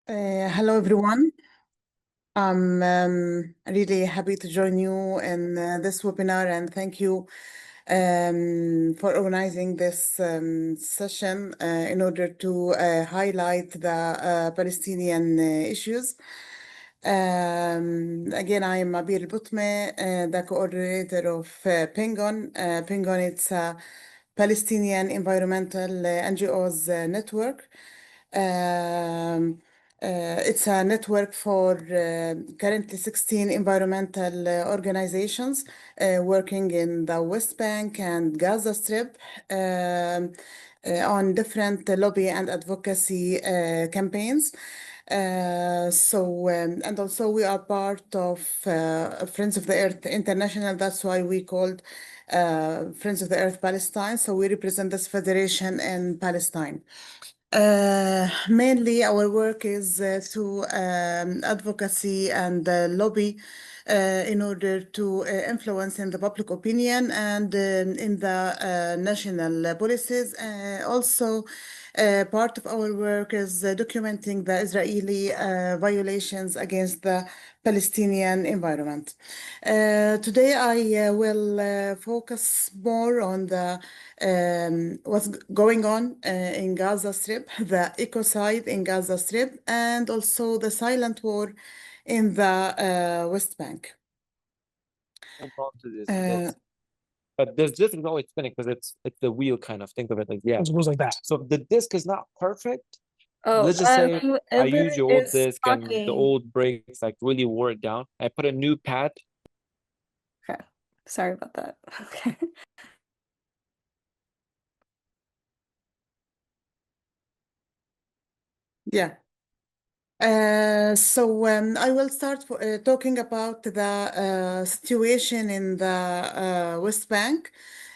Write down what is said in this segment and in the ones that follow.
Hello, everyone. I'm really happy to join you in this webinar, and thank you for organizing this session in order to highlight the Palestinian issues. Again, I am Abeer Butmeh, the coordinator of PENGON. PENGON, it's a Palestinian environmental NGOs network. Um, it's a network for currently 16 environmental organizations working in the West Bank and Gaza Strip on different lobby and advocacy campaigns. And also we are part of Friends of the Earth International. That's why we called Friends of the Earth Palestine. So we represent this federation in Palestine. Mainly, our work is through advocacy and lobby in order to influence in the public opinion and in the national policies. Also, part of our work is documenting the Israeli violations against the Palestinian environment. Today, I will focus more on the what's going on in Gaza Strip, the ecocide in Gaza Strip, and also the silent war in the West Bank. Hold on to this. Uh, But this disc is always spinning because it's the wheel kind of. Think of it like It goes like that. So the disc is not perfect. Oh, Let's just say I whoever use your old is disc and the talking. old brakes like really wore it down. I put a new pad. Okay, sorry about that. Okay. yeah. I will start talking about the situation in the West Bank.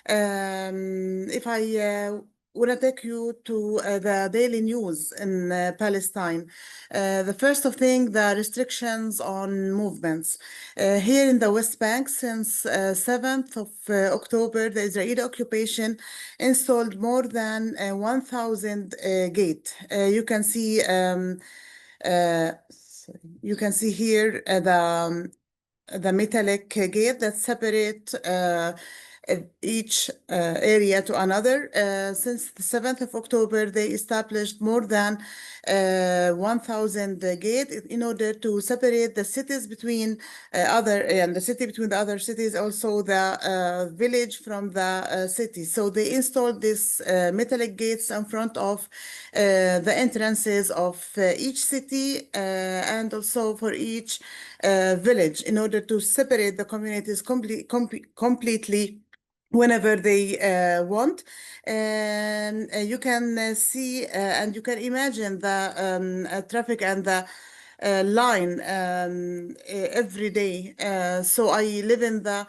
If I want to take you to the daily news in Palestine, the first of thing, the restrictions on movements. Here in the West Bank, since 7th of October, the Israeli occupation installed more than 1,000 gate. You can see you can see here the metallic gate that separate each area to another. Since the 7th of October, they established more than 1,000 gate in order to separate the cities between and the city between the other cities, also the village from the city. So they installed these metallic gates in front of the entrances of each city and also for each village in order to separate the communities completely whenever they want. And you can see and you can imagine the traffic and the line every day. So I live in the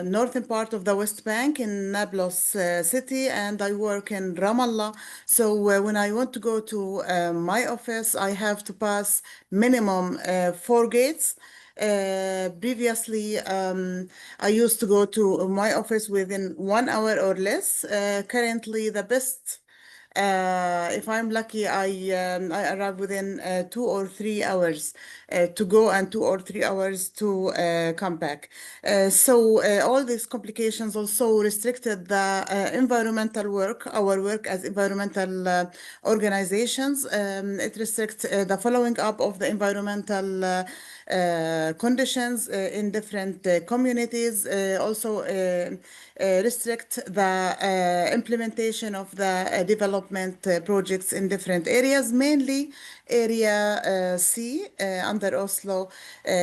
northern part of the West Bank in Nablus city, and I work in Ramallah. So when I want to go to my office, I have to pass minimum 4 gates. Previously, I used to go to my office within 1 hour or less. Currently, the best, if I'm lucky, I arrive within 2 or 3 hours to go and 2 or 3 hours to come back. All these complications also restricted the environmental work, our work as environmental organizations. It restricts the following up of the environmental conditions in different communities. Also restrict the implementation of the development projects in different areas, mainly area C under Oslo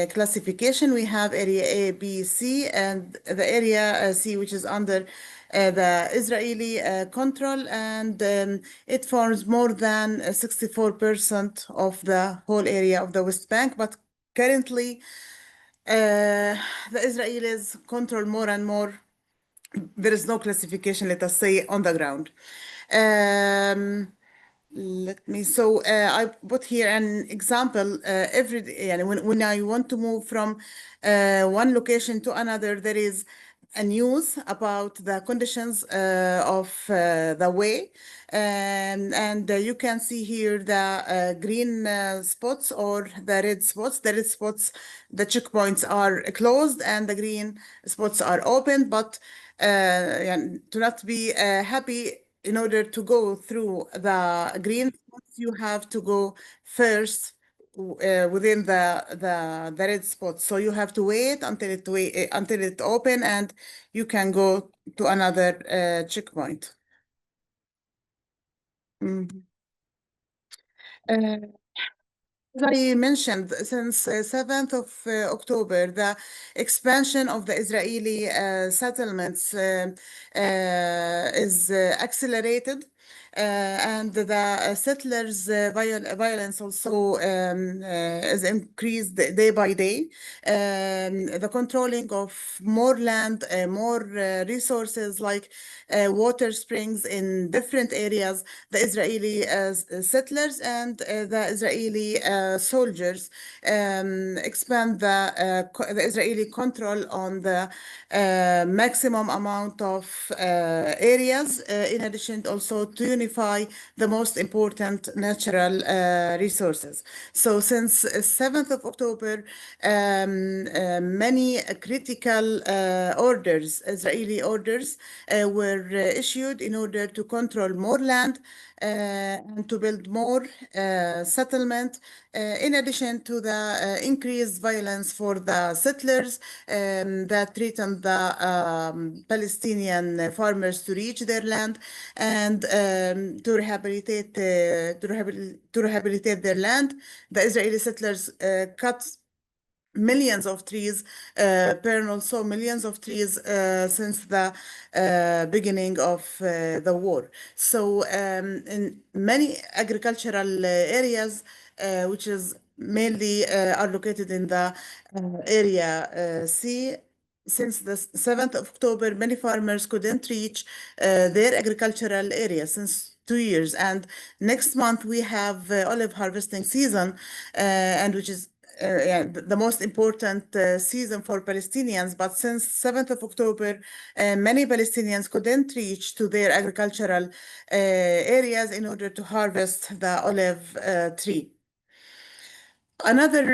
classification. We have area A, B, C, and the area C, which is under the Israeli control, and it forms more than 64% of the whole area of the West Bank. But currently, the Israelis control more and more. There is no classification, let us say, on the ground. I put here an example. When I want to move from one location to another, there is a news about the conditions of the way. And you can see here the green spots or the red spots. The red spots, the checkpoints are closed, and the green spots are open. But to not be happy, in order to go through the green spots, you have to go first within the red spot. So you have to wait until it open, and you can go to another checkpoint. Mhm. As I mentioned, since 7th of October, the expansion of the Israeli settlements is accelerated, and the settlers' violence also is increased day by day. The controlling of more land, more resources like water springs in different areas, the Israeli settlers and the Israeli soldiers expand the Israeli control on the maximum amount of areas, in addition also to unify the most important natural resources. So since 7th of October, many critical orders, Israeli orders, were issued in order to control more land and to build more settlement, in addition to the increased violence for the settlers that threatened the Palestinian farmers to reach their land and to rehabilitate their land. The Israeli settlers cut millions of trees, burn also millions of trees since the beginning of the war. So in many agricultural areas, which is mainly are located in the area C, since the 7th of October, many farmers couldn't reach their agricultural area since 2 years. And next month we have olive harvesting season, and which is yeah, the most important season for Palestinians. But since 7th of October, many Palestinians couldn't reach to their agricultural areas in order to harvest the olive tree. Another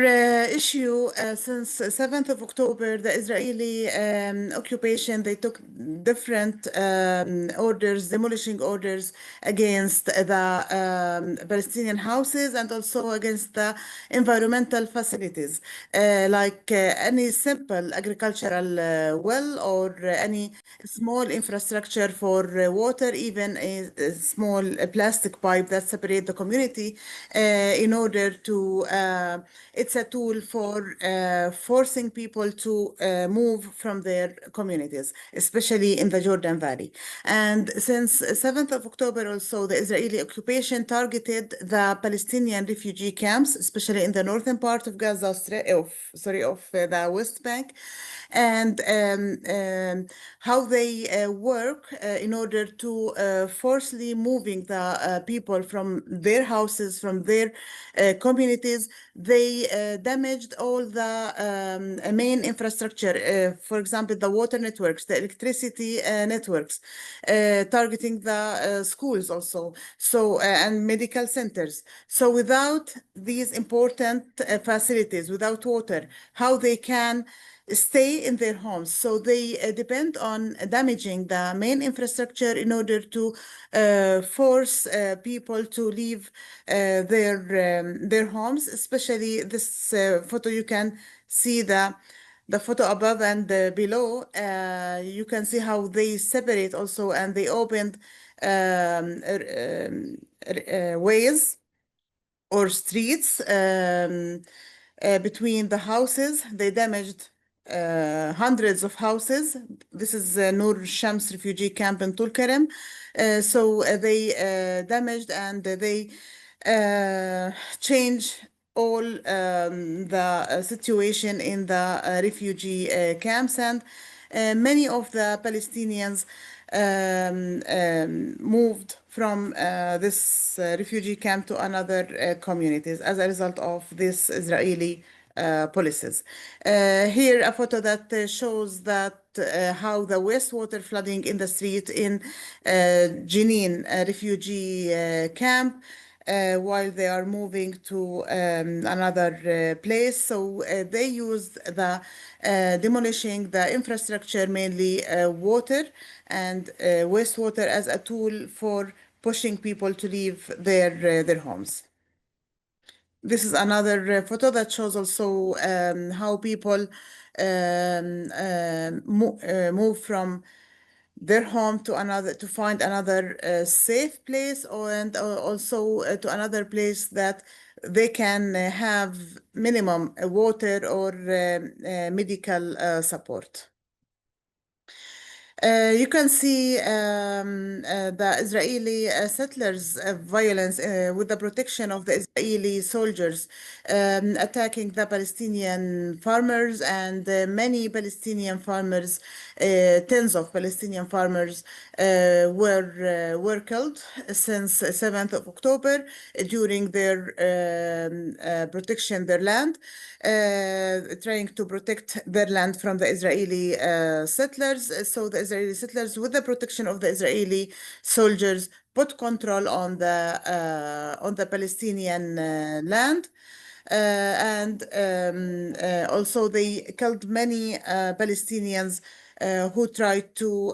issue, since 7th of October, the Israeli occupation, they took different orders, demolishing orders against the Palestinian houses and also against the environmental facilities, like any simple agricultural well or any small infrastructure for water, even a small plastic pipe that separate the community in order to it's a tool for forcing people to move from their communities, especially in the Jordan Valley. And since 7th of October also, the Israeli occupation targeted the Palestinian refugee camps, especially in the northern part of Gaza, of the West Bank, and how they work in order to forcibly moving the people from their houses, from their communities. They damaged all the main infrastructure, for example, the water networks, the electricity networks, targeting the schools also, so and medical centers. So without these important facilities, without water, how they can stay in their homes? So they depend on damaging the main infrastructure in order to force people to leave their homes. Especially this photo, you can see the photo above and below. You can see how they separate also, and they opened ways or streets between the houses. They damaged hundreds of houses. This is Nur Shams refugee camp in Tulkarem. So they damaged, and they changed all the situation in the refugee camps. And many of the Palestinians moved from this refugee camp to another communities as a result of this Israeli policies. Here, a photo that shows that how the wastewater flooding in the street in Jenin refugee camp while they are moving to another place. So they used the demolishing the infrastructure, mainly water and wastewater, as a tool for pushing people to leave their homes. This is another photo that shows also how people move from their home to another, to find another safe place, and also to another place that they can have minimum water or medical support. You can see the Israeli settlers' violence with the protection of the Israeli soldiers attacking the Palestinian farmers, and many Palestinian farmers, tens of Palestinian farmers were killed since 7th of October during their protection their land, trying to protect their land from the Israeli settlers. So the Israeli settlers, with the protection of the Israeli soldiers, put control on the Palestinian land. And also they killed many Palestinians who tried to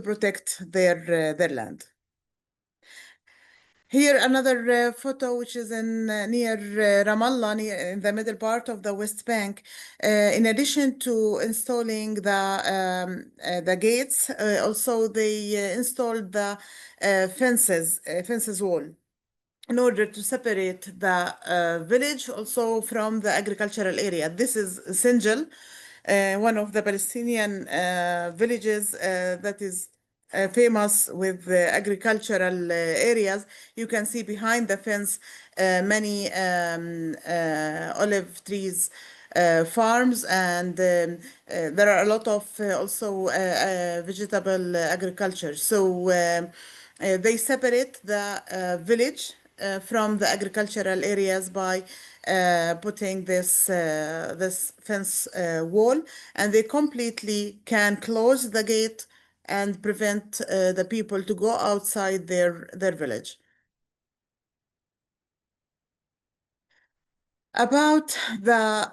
protect their land. Here, another photo, which is in near Ramallah, in the middle part of the West Bank. In addition to installing the gates, also they installed the fences wall, in order to separate the village also from the agricultural area. This is Sinjal, one of the Palestinian villages that is famous with agricultural areas. You can see behind the fence many olive trees farms, and there are a lot of also vegetable agriculture. So they separate the village from the agricultural areas by putting this fence wall, and they completely can close the gate and prevent the people to go outside their village. About the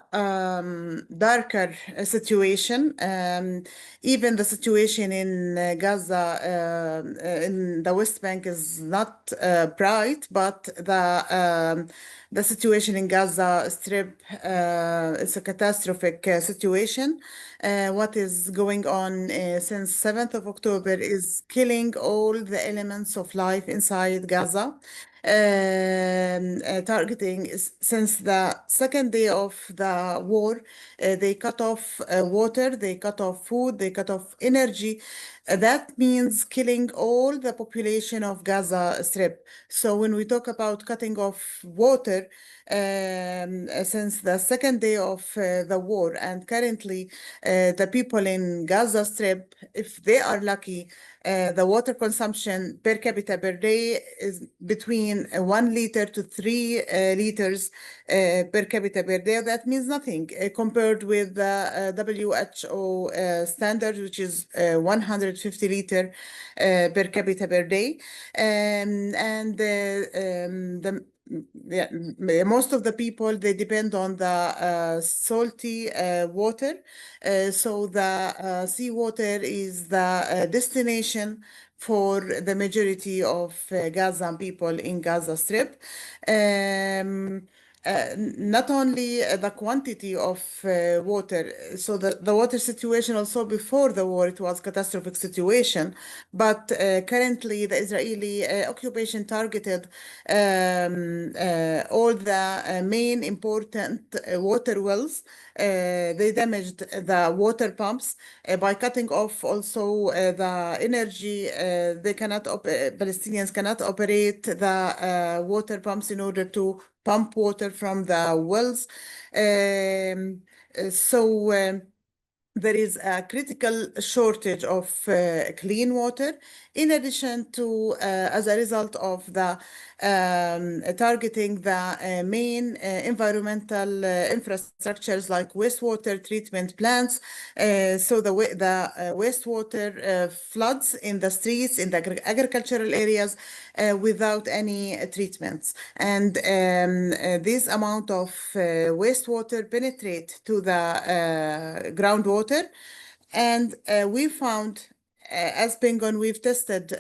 darker situation, even the situation in Gaza, in the West Bank, is not bright, but the situation in Gaza Strip is a catastrophic situation. What is going on since 7th of October is killing all the elements of life inside Gaza. Targeting since the second day of the war, they cut off water, they cut off food, they cut off energy. That means killing all the population of Gaza Strip. So when we talk about cutting off water, since the second day of the war, and currently the people in Gaza Strip, if they are lucky, the water consumption per capita per day is between 1 liter to 3 liters per capita per day. That means nothing compared with the WHO standard, which is 150 liter per capita per day. Most of the people, they depend on the salty water. So the seawater is the destination for the majority of Gaza people in Gaza Strip. Not only the quantity of water, so the water situation also before the war, it was catastrophic situation, but currently the Israeli occupation targeted all the main important water wells. They damaged the water pumps by cutting off also the energy. Palestinians cannot operate the water pumps in order to pump water from the wells. There is a critical shortage of clean water, in addition to, as a result of the targeting the main environmental infrastructures like wastewater treatment plants. So the wastewater floods in the streets, in the agricultural areas without any treatments. And this amount of wastewater penetrate to the groundwater. And we found, as PENGON, we've tested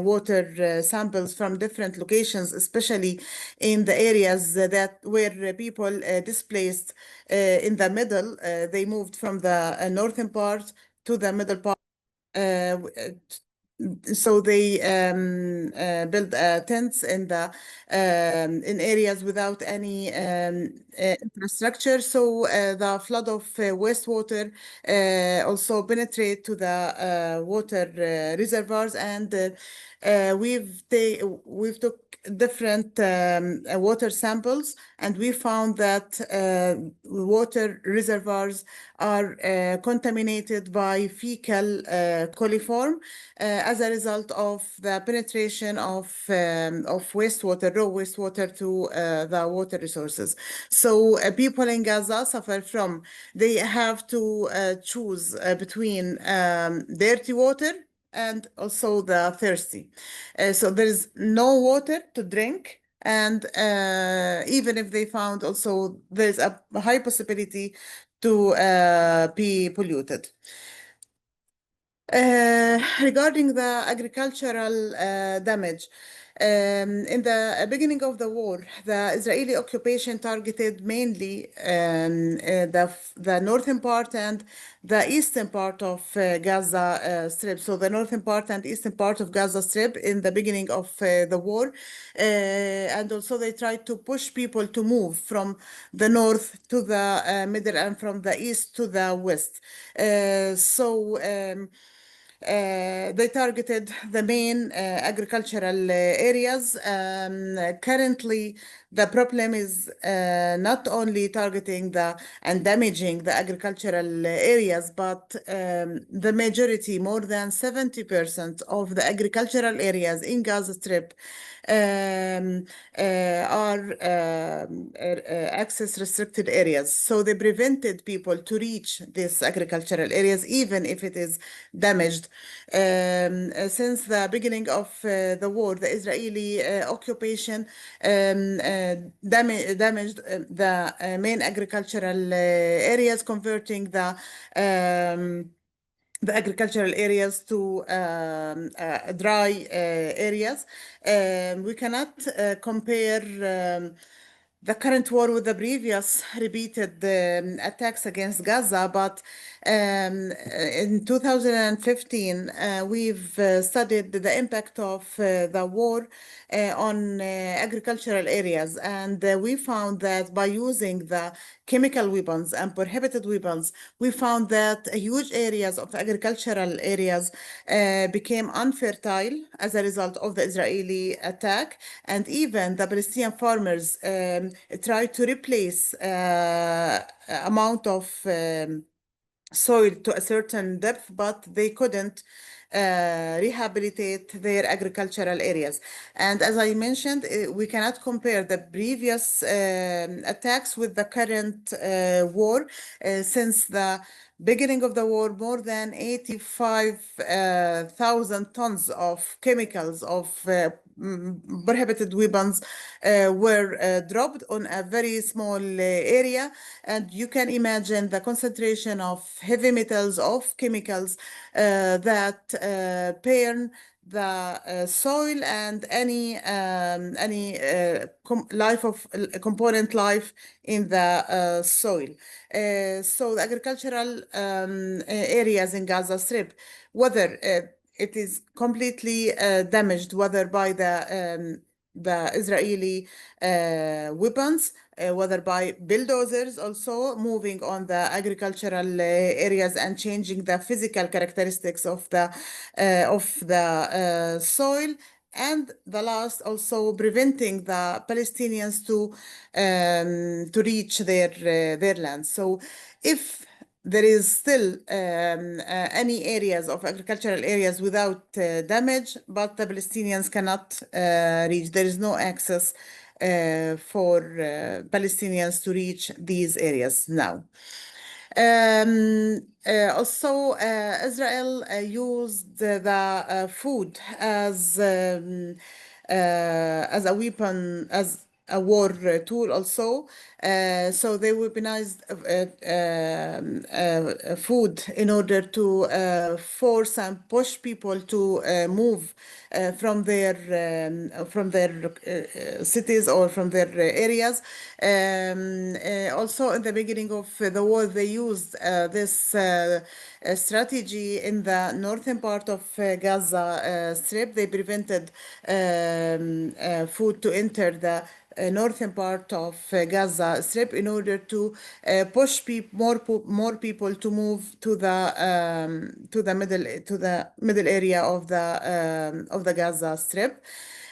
water samples from different locations, especially in the areas that where people displaced in the middle. They moved from the northern part to the middle part. So they build tents in the in areas without any infrastructure. So the flood of wastewater also penetrate to the water reservoirs, and we've took different water samples, and we found that water reservoirs are contaminated by fecal coliform as a result of the penetration of wastewater, raw wastewater to the water resources. So people in Gaza suffer from, they have to choose between dirty water and also the thirsty. So there's no water to drink. And even if they found, also there's a high possibility to be polluted. Regarding the agricultural damage, in the beginning of the war, the Israeli occupation targeted mainly the northern part and the eastern part of Gaza Strip. So the northern part and eastern part of Gaza Strip in the beginning of the war. And also they tried to push people to move from the north to the middle and from the east to the west. They targeted the main agricultural areas. Currently, the problem is not only targeting and damaging the agricultural areas, but the majority, more than 70% of the agricultural areas in Gaza Strip are access restricted areas. So they prevented people to reach these agricultural areas, even if it is damaged. Since the beginning of the war, the Israeli occupation damaged the main agricultural areas, converting the agricultural areas to dry areas. We cannot compare the current war with the previous repeated attacks against Gaza, but in 2015, we've studied the impact of the war on agricultural areas, and we found that by using the chemical weapons and prohibited weapons, we found that huge areas of agricultural areas became unfertile as a result of the Israeli attack, and even the Palestinian farmers tried to replace amount of soil to a certain depth, but they couldn't rehabilitate their agricultural areas. And as I mentioned, we cannot compare the previous attacks with the current war. Since the beginning of the war, more than 85,000 tons of chemicals of prohibited weapons were dropped on a very small area. And you can imagine the concentration of heavy metals, of chemicals that burn the soil and any life of component life in the soil. So the agricultural areas in Gaza Strip, whether it is completely damaged, whether by the Israeli weapons, whether by bulldozers also moving on the agricultural areas and changing the physical characteristics of the soil, and the last also preventing the Palestinians to reach their land. So if there is still any areas of agricultural areas without damage, but the Palestinians cannot reach. There is no access for Palestinians to reach these areas now. Also, Israel used the food as a weapon, as a war tool also. So they weaponized food in order to force and push people to move from their cities or from their areas. Also, in the beginning of the war, they used this strategy in the northern part of Gaza Strip. They prevented food to enter the northern part of Gaza Strip in order to push more people to move to the middle area of the Gaza Strip.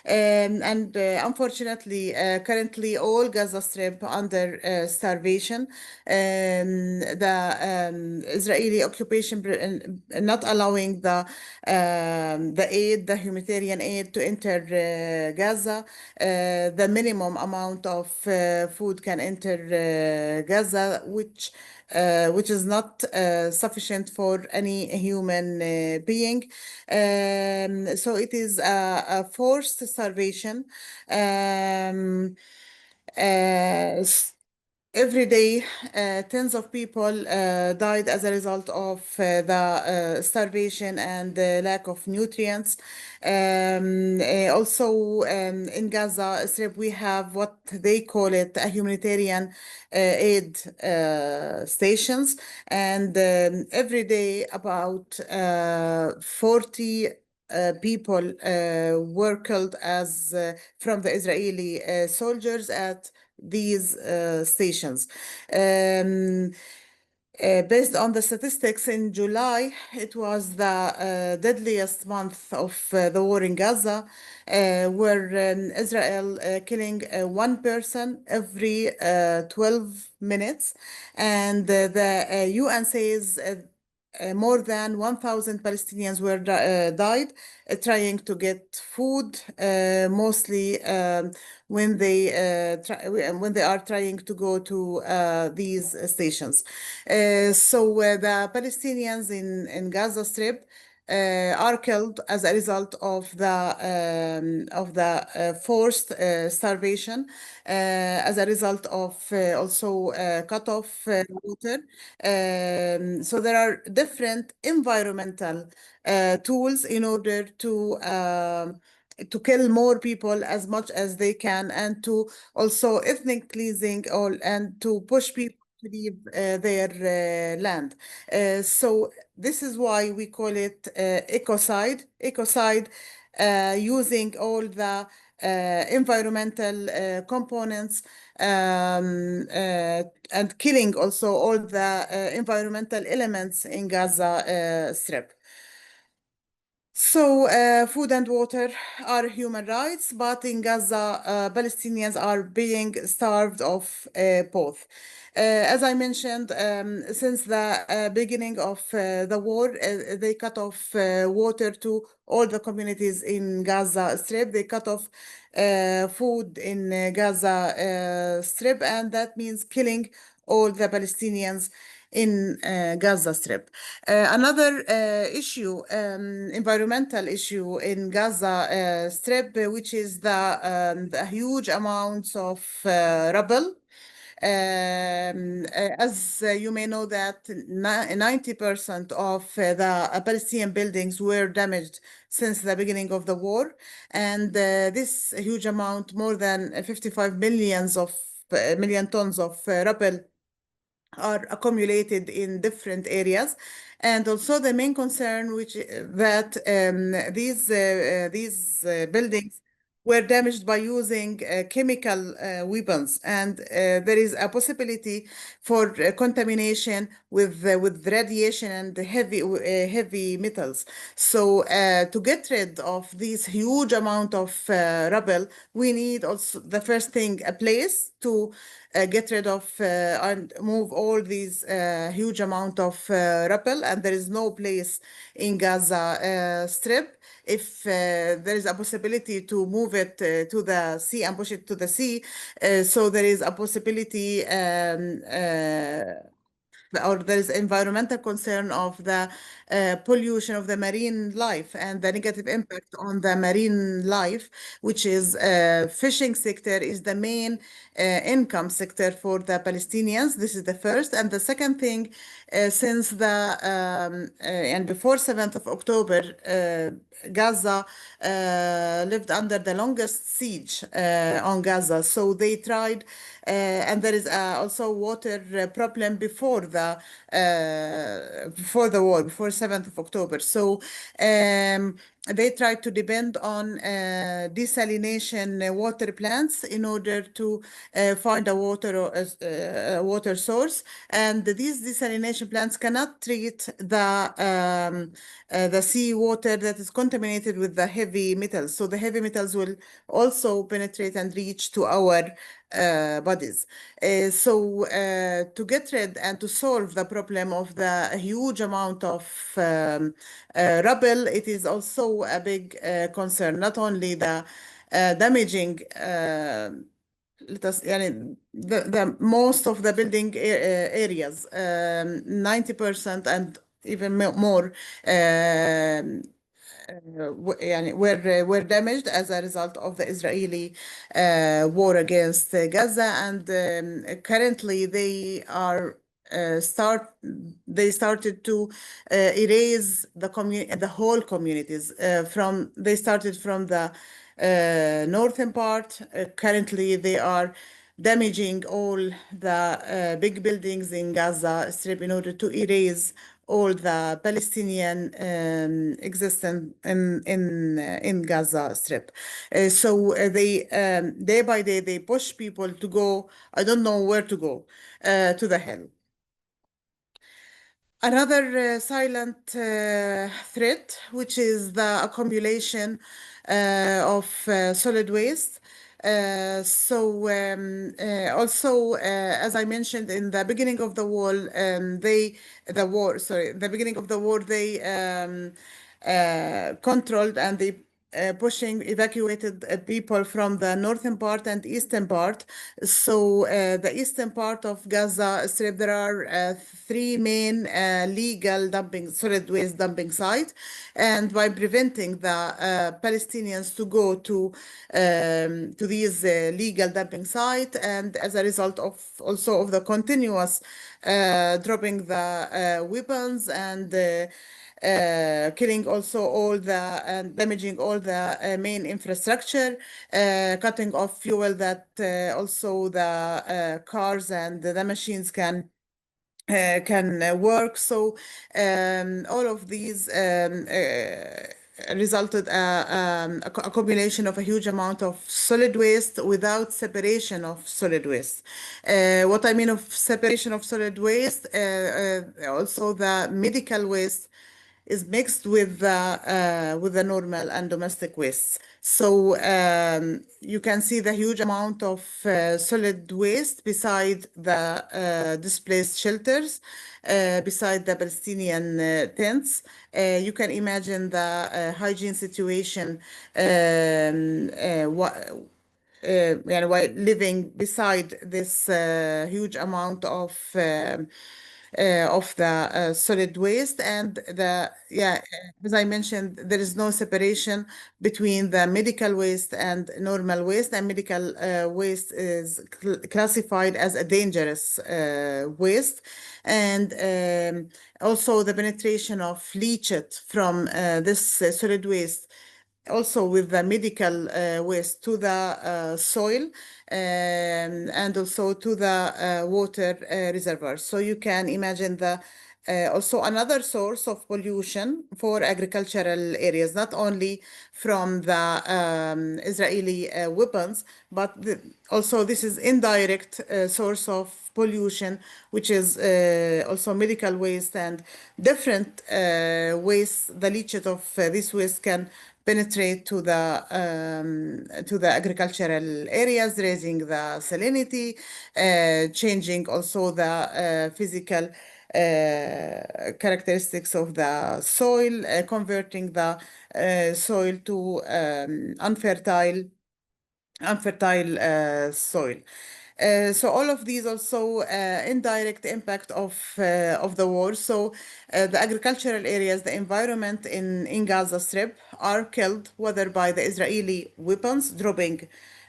And unfortunately, currently all Gaza Strip under starvation. The Israeli occupation not allowing the humanitarian aid to enter Gaza. The minimum amount of food can enter Gaza, which is not sufficient for any human being. So it is a forced starvation. Every day, tens of people died as a result of the starvation and the lack of nutrients. Also, in Gaza Strip, we have what they call it a humanitarian aid stations, and every day about 40 people were killed as from the Israeli soldiers at these stations. Based on the statistics in July, it was the deadliest month of the war in Gaza, where Israel killing one person every 12 minutes. And the UN says more than 1,000 Palestinians were died trying to get food, mostly when they are trying to go to these stations. So the Palestinians in Gaza Strip are killed as a result of the forced starvation, as a result of also cut off water. So there are different environmental tools in order to kill more people as much as they can, and to also ethnic cleansing, and to push people to leave their land. So this is why we call it ecocide. Ecocide, using all the environmental components, and killing also all the environmental elements in Gaza Strip. So, food and water are human rights, but in Gaza, Palestinians are being starved of both. As I mentioned, since the beginning of the war, they cut off water to all the communities in Gaza Strip. They cut off food in Gaza Strip, and that means killing all the Palestinians in Gaza Strip. Another issue, environmental issue in Gaza Strip, which is the huge amounts of rubble. As you may know that 90% of the Palestinian buildings were damaged since the beginning of the war. And this huge amount, more than 55 million tons of rubble are accumulated in different areas. And also the main concern, which that these buildings were damaged by using chemical weapons, and there is a possibility for contamination with radiation and heavy metals. So to get rid of this huge amount of rubble, we need also the first thing a place to get rid of and move all these huge amount of rubble, and there is no place in Gaza Strip. If there is a possibility to move it to the sea and push it to the sea, so there is a possibility or there is environmental concern of the pollution of the marine life and the negative impact on the marine life, which is fishing sector is the main income sector for the Palestinians. This is the first. And the second thing, since the and before 7th of October, Gaza lived under the longest siege on Gaza. So they tried, and there is also water problem before the war, before 7th of October. So they tried to depend on desalination water plants in order to find a water source. And these desalination plants cannot treat the seawater that is contaminated with the heavy metals. So the heavy metals will also penetrate and reach to our bodies. To get rid and to solve the problem of the huge amount of rubble, it is also a big concern, not only the damaging the most of the building areas, 90% and even more were damaged as a result of the Israeli war against Gaza, and currently they are they started to erase the whole communities. They started from the northern part. Currently, they are damaging all the big buildings in Gaza Strip in order to erase all the Palestinian existence in Gaza Strip. They day by day they push people to go. I don't know where to go, to the hell. Another silent threat, which is the accumulation of solid waste. Also, as I mentioned in the beginning of the war, the beginning of the war, they controlled and they evacuated people from the northern part and eastern part. So the eastern part of Gaza Strip, there are three main legal solid waste dumping sites. And by preventing the Palestinians to go to these legal dumping sites, and as a result of also of the continuous dropping the weapons and killing also all the and damaging all the main infrastructure, cutting off fuel that also the cars and the machines can work. So all of these resulted a accumulation of a huge amount of solid waste without separation of solid waste. What I mean of separation of solid waste, also the medical waste is mixed with the normal and domestic waste. So you can see the huge amount of solid waste beside the displaced shelters, beside the Palestinian tents. You can imagine the hygiene situation while living beside this huge amount of the solid waste. And as I mentioned, there is no separation between the medical waste and normal waste, and medical waste is classified as a dangerous waste. And also the penetration of leachate from this solid waste, also with the medical waste, to the soil and also to the water reservoirs. So you can imagine the also another source of pollution for agricultural areas, not only from the Israeli weapons, but also this is indirect source of pollution, which is also medical waste and different waste. The leachate of this waste can penetrate to the agricultural areas, raising the salinity, changing also the physical characteristics of the soil, converting the soil to unfertile soil. So all of these also indirect impact of the war. So the agricultural areas, the environment in Gaza Strip are killed, whether by the Israeli weapons, dropping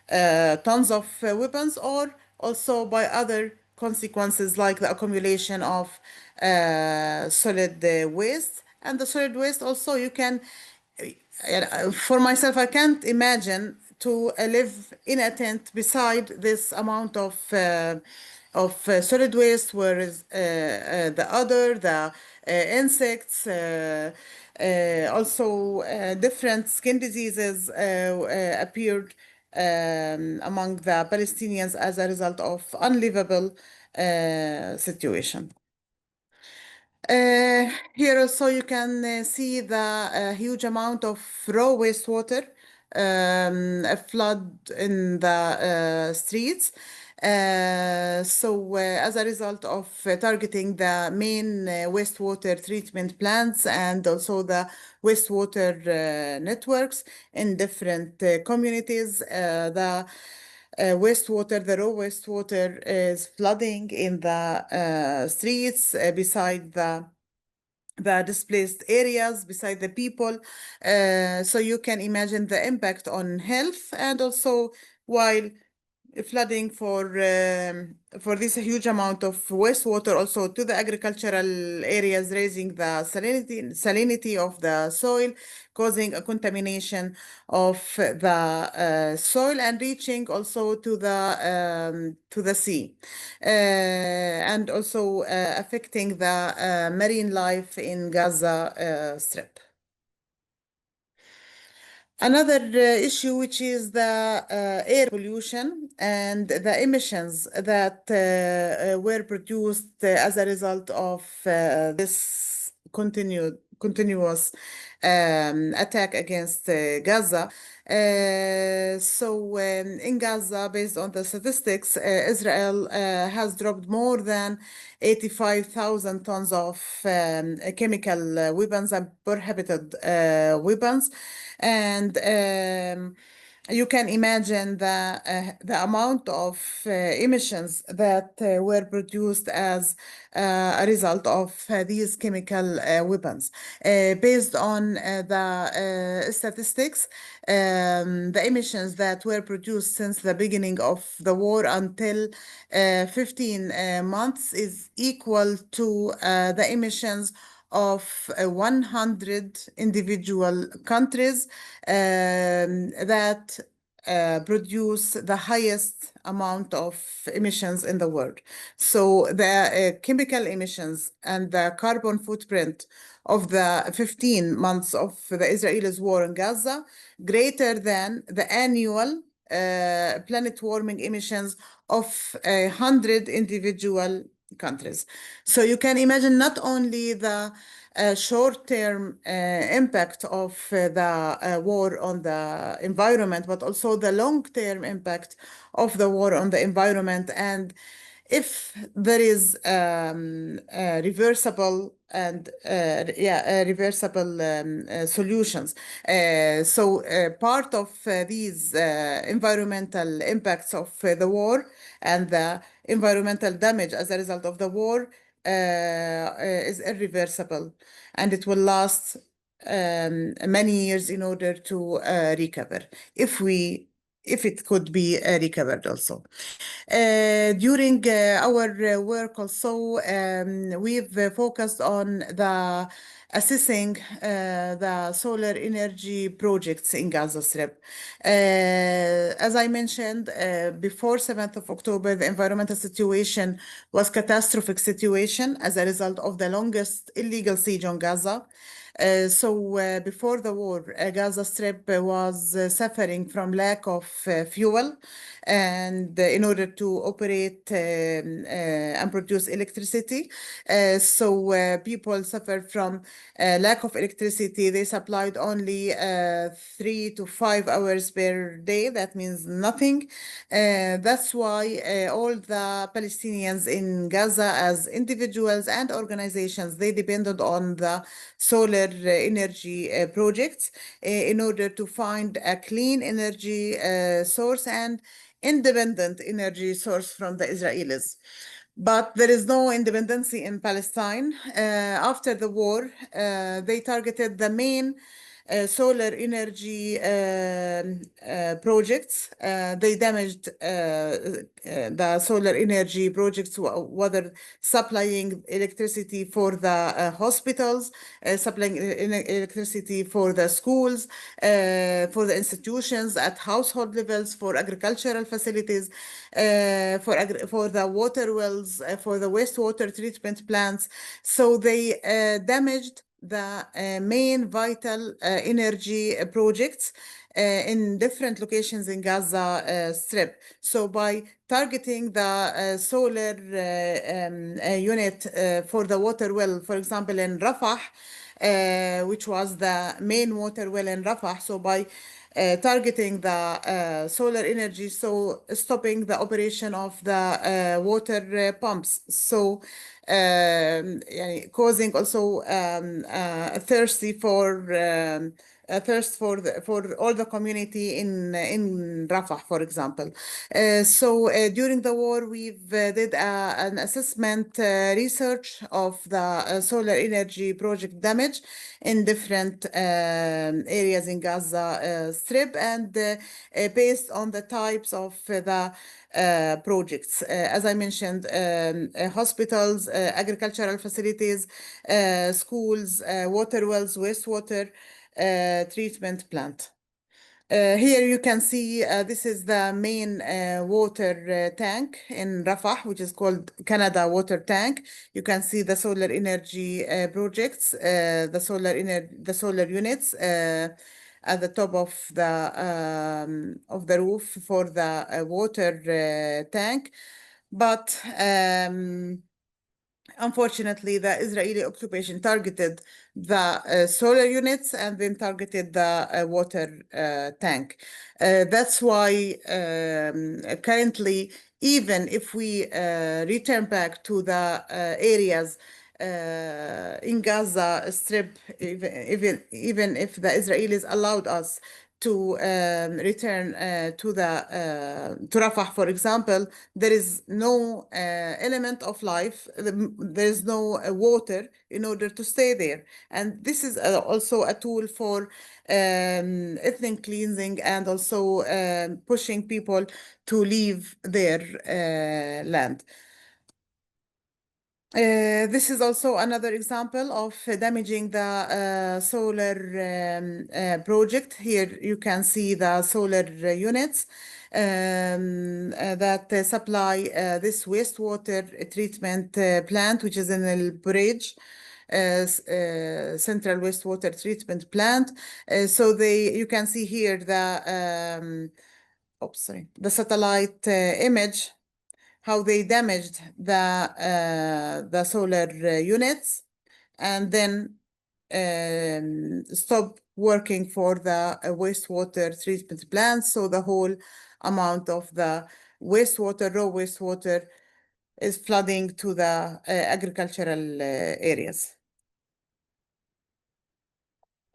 tons of weapons, or also by other consequences like the accumulation of solid waste. And the solid waste also you can for myself, I can't imagine to live in a tent beside this amount of solid waste, whereas the insects, also different skin diseases appeared among the Palestinians as a result of unlivable situation. Here also you can see the huge amount of raw wastewater, a flood in the streets. So as a result of targeting the main wastewater treatment plants and also the wastewater networks in different communities, the the raw wastewater is flooding in the streets beside the displaced areas, beside the people. So you can imagine the impact on health, and also while flooding for this huge amount of wastewater also to the agricultural areas, raising the salinity of the soil, causing a contamination of the soil, and reaching also to the sea, and also affecting the marine life in Gaza Strip. Another issue, which is the air pollution and the emissions that were produced as a result of this continuous attack against Gaza. So in Gaza, based on the statistics, Israel has dropped more than 85,000 tons of chemical weapons and prohibited weapons. And you can imagine the amount of emissions that were produced as a result of these chemical weapons. Based on the statistics, the emissions that were produced since the beginning of the war until 15 months is equal to the emissions of 100 individual countries that produce the highest amount of emissions in the world. So the chemical emissions and the carbon footprint of the 15 months of the Israelis' war in Gaza greater than the annual planet warming emissions of 100 individual countries. So you can imagine not only the short-term impact of the war on the environment, but also the long-term impact of the war on the environment. And if there is reversible and reversible solutions. So part of these environmental impacts of the war and the environmental damage as a result of the war is irreversible, and it will last many years in order to recover, if it could be recovered also. During our work also, we've focused on the assessing the solar energy projects in Gaza Strip. As I mentioned, before 7th of October, the environmental situation was catastrophic situation as a result of the longest illegal siege on Gaza. So before the war, Gaza Strip was suffering from lack of fuel, and in order to operate and produce electricity. So people suffer from lack of electricity. They supplied only 3 to 5 hours per day. That means nothing. That's why all the Palestinians in Gaza, as individuals and organizations, they depended on the solar energy projects in order to find a clean energy source and independent energy source from the Israelis. But there is no independency in Palestine. After the war, they targeted the main solar energy projects. They damaged the solar energy projects, whether supplying electricity for the hospitals, supplying electricity for the schools, for the institutions at household levels, for agricultural facilities, for the water wells, for the wastewater treatment plants. So they damaged the main vital energy projects in different locations in Gaza Strip. So by targeting the solar unit for the water well, for example, in Rafah, which was the main water well in Rafah, so by targeting the solar energy, so stopping the operation of the water pumps. So causing also thirsty for a thirst for all the community in Rafah, for example. During the war, we've did an assessment research of the solar energy project damage in different areas in Gaza Strip, and based on the types of the projects. As I mentioned, hospitals, agricultural facilities, schools, water wells, wastewater treatment plant. Here you can see this is the main water tank in Rafah, which is called Canada Water Tank. You can see the solar energy projects, the solar units at the top of the roof for the water tank. But unfortunately, the Israeli occupation targeted the solar units and then targeted the water tank. That's why currently, even if we return back to the areas in Gaza Strip, even if the Israelis allowed us to return to Rafah, for example, there is no element of life. There is no water in order to stay there, and this is also a tool for ethnic cleansing and also pushing people to leave their land. This is also another example of damaging the solar project. Here you can see the solar units that supply this wastewater treatment plant, which is in El Bridge. Central wastewater treatment plant. You can see here the the satellite image, how they damaged the solar units and then stop working for the wastewater treatment plants. So the whole amount of the wastewater, raw wastewater, is flooding to the agricultural areas.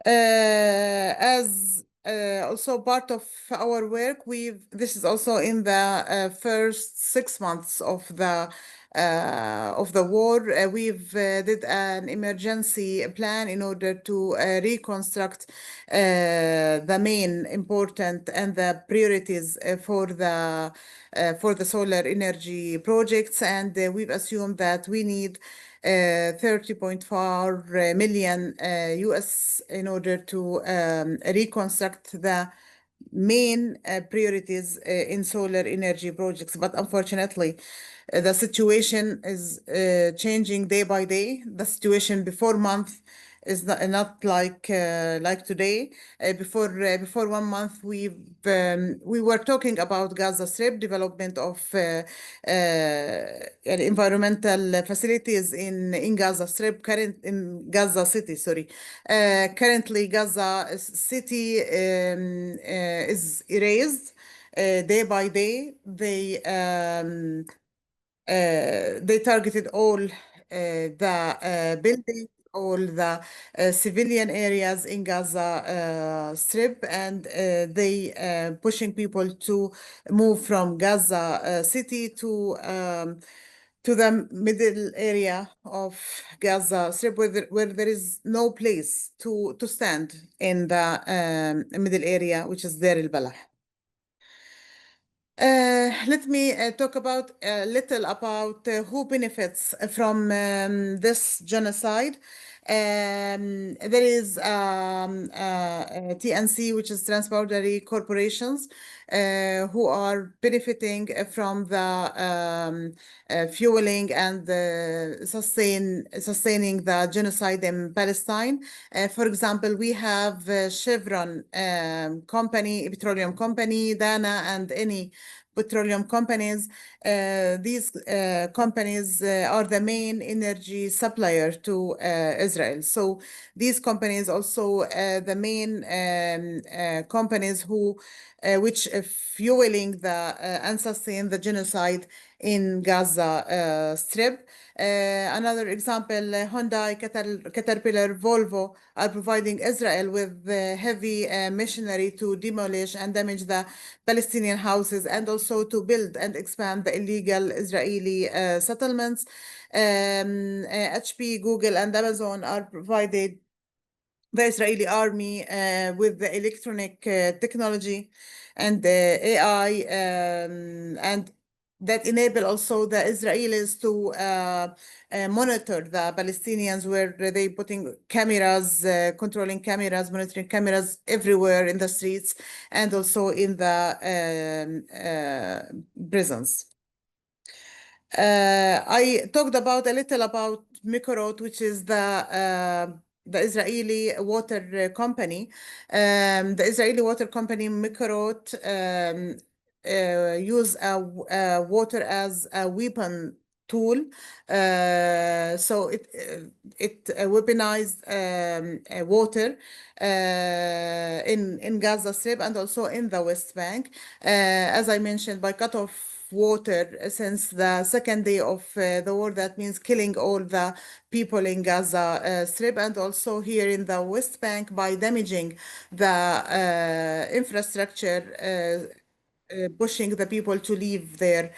As also part of our work, this is also in the first 6 months of the war. We've did an emergency plan in order to reconstruct the main important and the priorities for the solar energy projects, and we've assumed that we need 30.4 million US in order to reconstruct the main priorities in solar energy projects. But unfortunately, the situation is changing day by day. The situation before month is not like today. Before 1 month, we were talking about Gaza Strip development of environmental facilities in Gaza Strip, in Gaza City. Sorry, currently Gaza City is erased day by day. They targeted all the buildings, all the civilian areas in Gaza Strip, and they pushing people to move from Gaza City to the middle area of Gaza Strip, where there is no place to stand in the middle area, which is Deir al-Balah. Let me talk about a little about who benefits from this genocide. There is TNC, which is Transboundary Corporations, who are benefiting from the fueling and sustaining the genocide in Palestine. For example, we have Chevron company, petroleum company, Dana, and any petroleum companies. These companies are the main energy supplier to Israel. So these companies also the main companies who which fueling the and sustain the genocide in Gaza Strip. Another example, Hyundai, Caterpillar, Volvo are providing Israel with heavy machinery to demolish and damage the Palestinian houses, and also to build and expand the illegal Israeli settlements. HP, Google, and Amazon are provided the Israeli army with the electronic technology and AI, and that enable also the Israelis to monitor the Palestinians, where they putting cameras, controlling cameras, monitoring cameras everywhere in the streets and also in the prisons. I talked about a little about Mikorot, which is the Israeli water company. The Israeli water company Mikorot use water as a weapon tool. So it weaponized water in Gaza Strip and also in the West Bank. As I mentioned, by cut off water since the second day of the war. That means killing all the people in Gaza Strip, and also here in the West Bank by damaging the infrastructure, pushing the people to leave their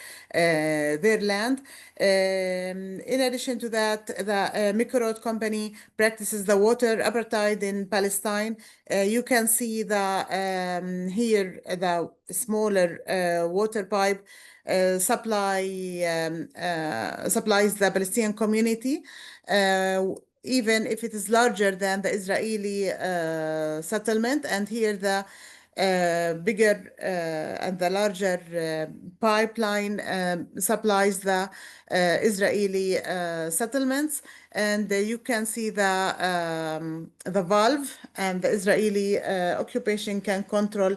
land. In addition to that, the Mikorot company practices the water apartheid in Palestine. You can see the here the smaller water pipe supplies the Palestinian community, even if it is larger than the Israeli settlement. And here the bigger and the larger pipeline supplies the Israeli settlements. And you can see the valve, and the Israeli occupation can control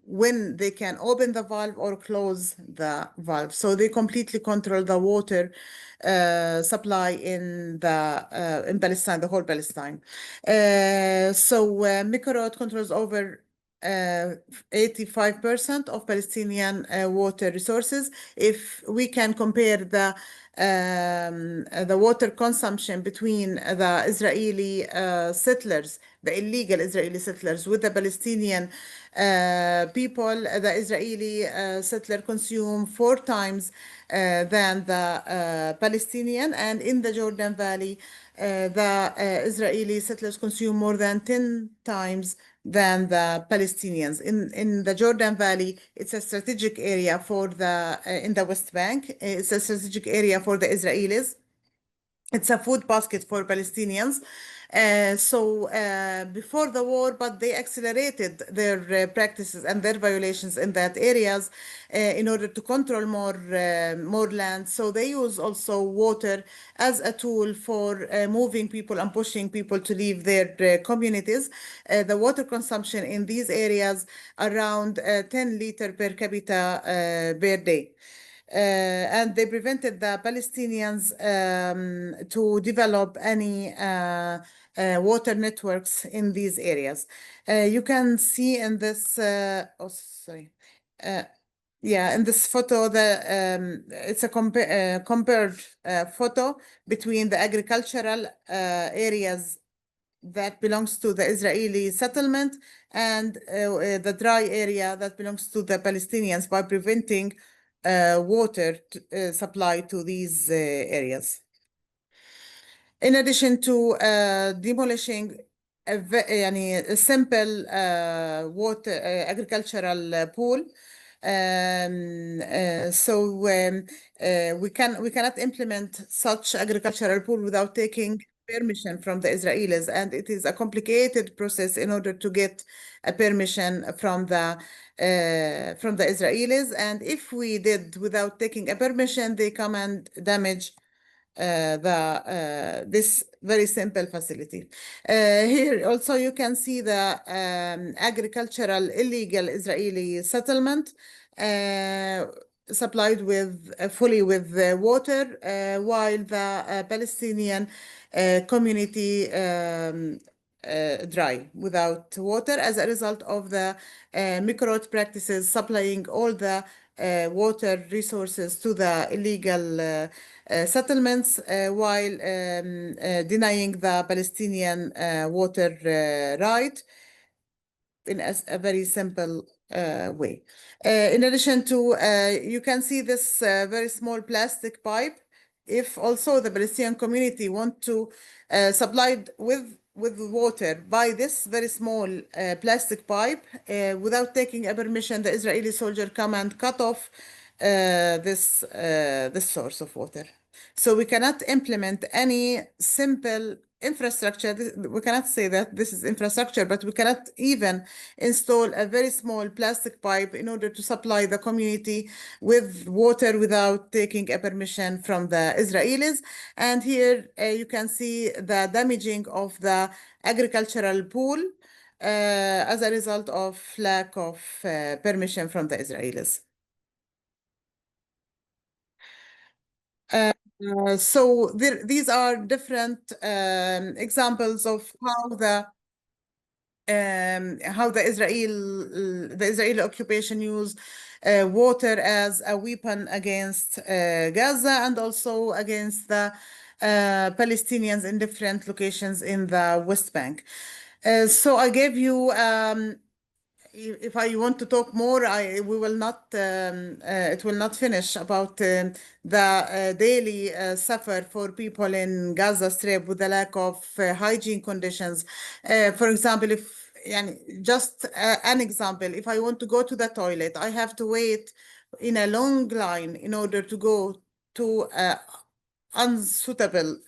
when they can open the valve or close the valve. So they completely control the water supply in Palestine, the whole Palestine. So Mikorot controls over 85% of Palestinian water resources. If we can compare the water consumption between the Israeli settlers, the illegal Israeli settlers, with the Palestinian people, the Israeli settler consume 4 times than the Palestinian, and in the Jordan Valley, the Israeli settlers consume more than 10 times than the Palestinians. In the Jordan Valley, it's a strategic area for the in the West Bank. It's a strategic area for the Israelis. It's a food basket for Palestinians. Before the war, but they accelerated their practices and their violations in that areas in order to control more land. So they use also water as a tool for moving people and pushing people to leave their communities. The water consumption in these areas around 10 liter per capita per day. And they prevented the Palestinians to develop any water networks in these areas. You can see in this, yeah, in this photo, it's a compared photo between the agricultural areas that belongs to the Israeli settlement and the dry area that belongs to the Palestinians by preventing water supply to these areas. In addition to demolishing a simple water agricultural pool, we cannot implement such agricultural pool without taking permission from the Israelis, and it is a complicated process in order to get a permission from the Israelis. And if we did without taking a permission, they come and damage this very simple facility. Here also you can see the agricultural illegal Israeli settlement supplied with fully with water, while the Palestinian community dry without water as a result of the Mikrot practices supplying all the water resources to the illegal settlements while denying the Palestinian water right in a very simple way. In addition to, you can see this very small plastic pipe. If also the Palestinian community want to supply it with water by this very small plastic pipe, without taking a permission, the Israeli soldier come and cut off this source of water. So we cannot implement any simple infrastructure. We cannot say that this is infrastructure, but we cannot even install a very small plastic pipe in order to supply the community with water without taking a permission from the Israelis. And here you can see the damaging of the agricultural pool as a result of lack of permission from the Israelis. So these are different examples of how the Israeli occupation used water as a weapon against Gaza and also against the Palestinians in different locations in the West Bank. So I gave you if I want to talk more, we will not. It will not finish about the daily suffer for people in Gaza Strip with the lack of hygiene conditions. For example, if just an example, if I want to go to the toilet, I have to wait in a long line in order to go to unsuitable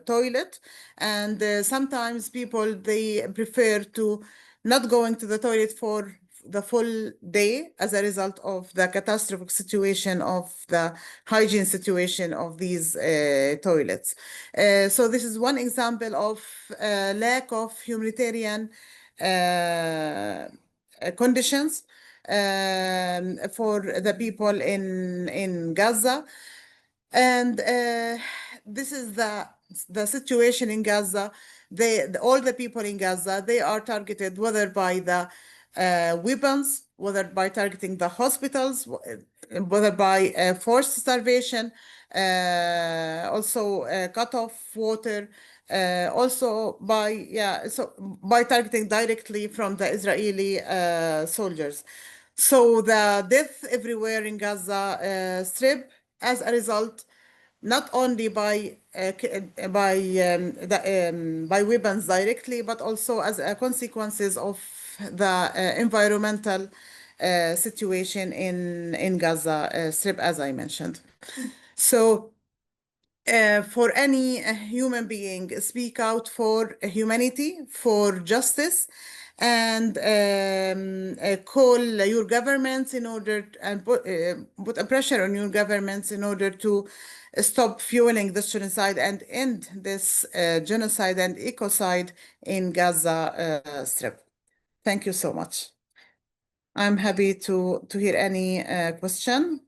toilet, and sometimes people they prefer to not going to the toilet for the full day as a result of the catastrophic situation of the hygiene situation of these toilets. So this is one example of lack of humanitarian conditions for the people in Gaza. And this is the situation in Gaza. All the people in Gaza, they are targeted whether by the weapons, whether by targeting the hospitals, whether by forced starvation, also cut off water, also by targeting directly from the Israeli soldiers. So the death everywhere in Gaza Strip as a result, not only by weapons directly, but also as a consequences of the environmental situation in Gaza Strip, as I mentioned. So for any human being, speak out for humanity, for justice, and call your governments in order and put a pressure on your governments in order to stop fueling this genocide and end this genocide and ecocide in Gaza Strip. Thank you so much. I'm happy to hear any question.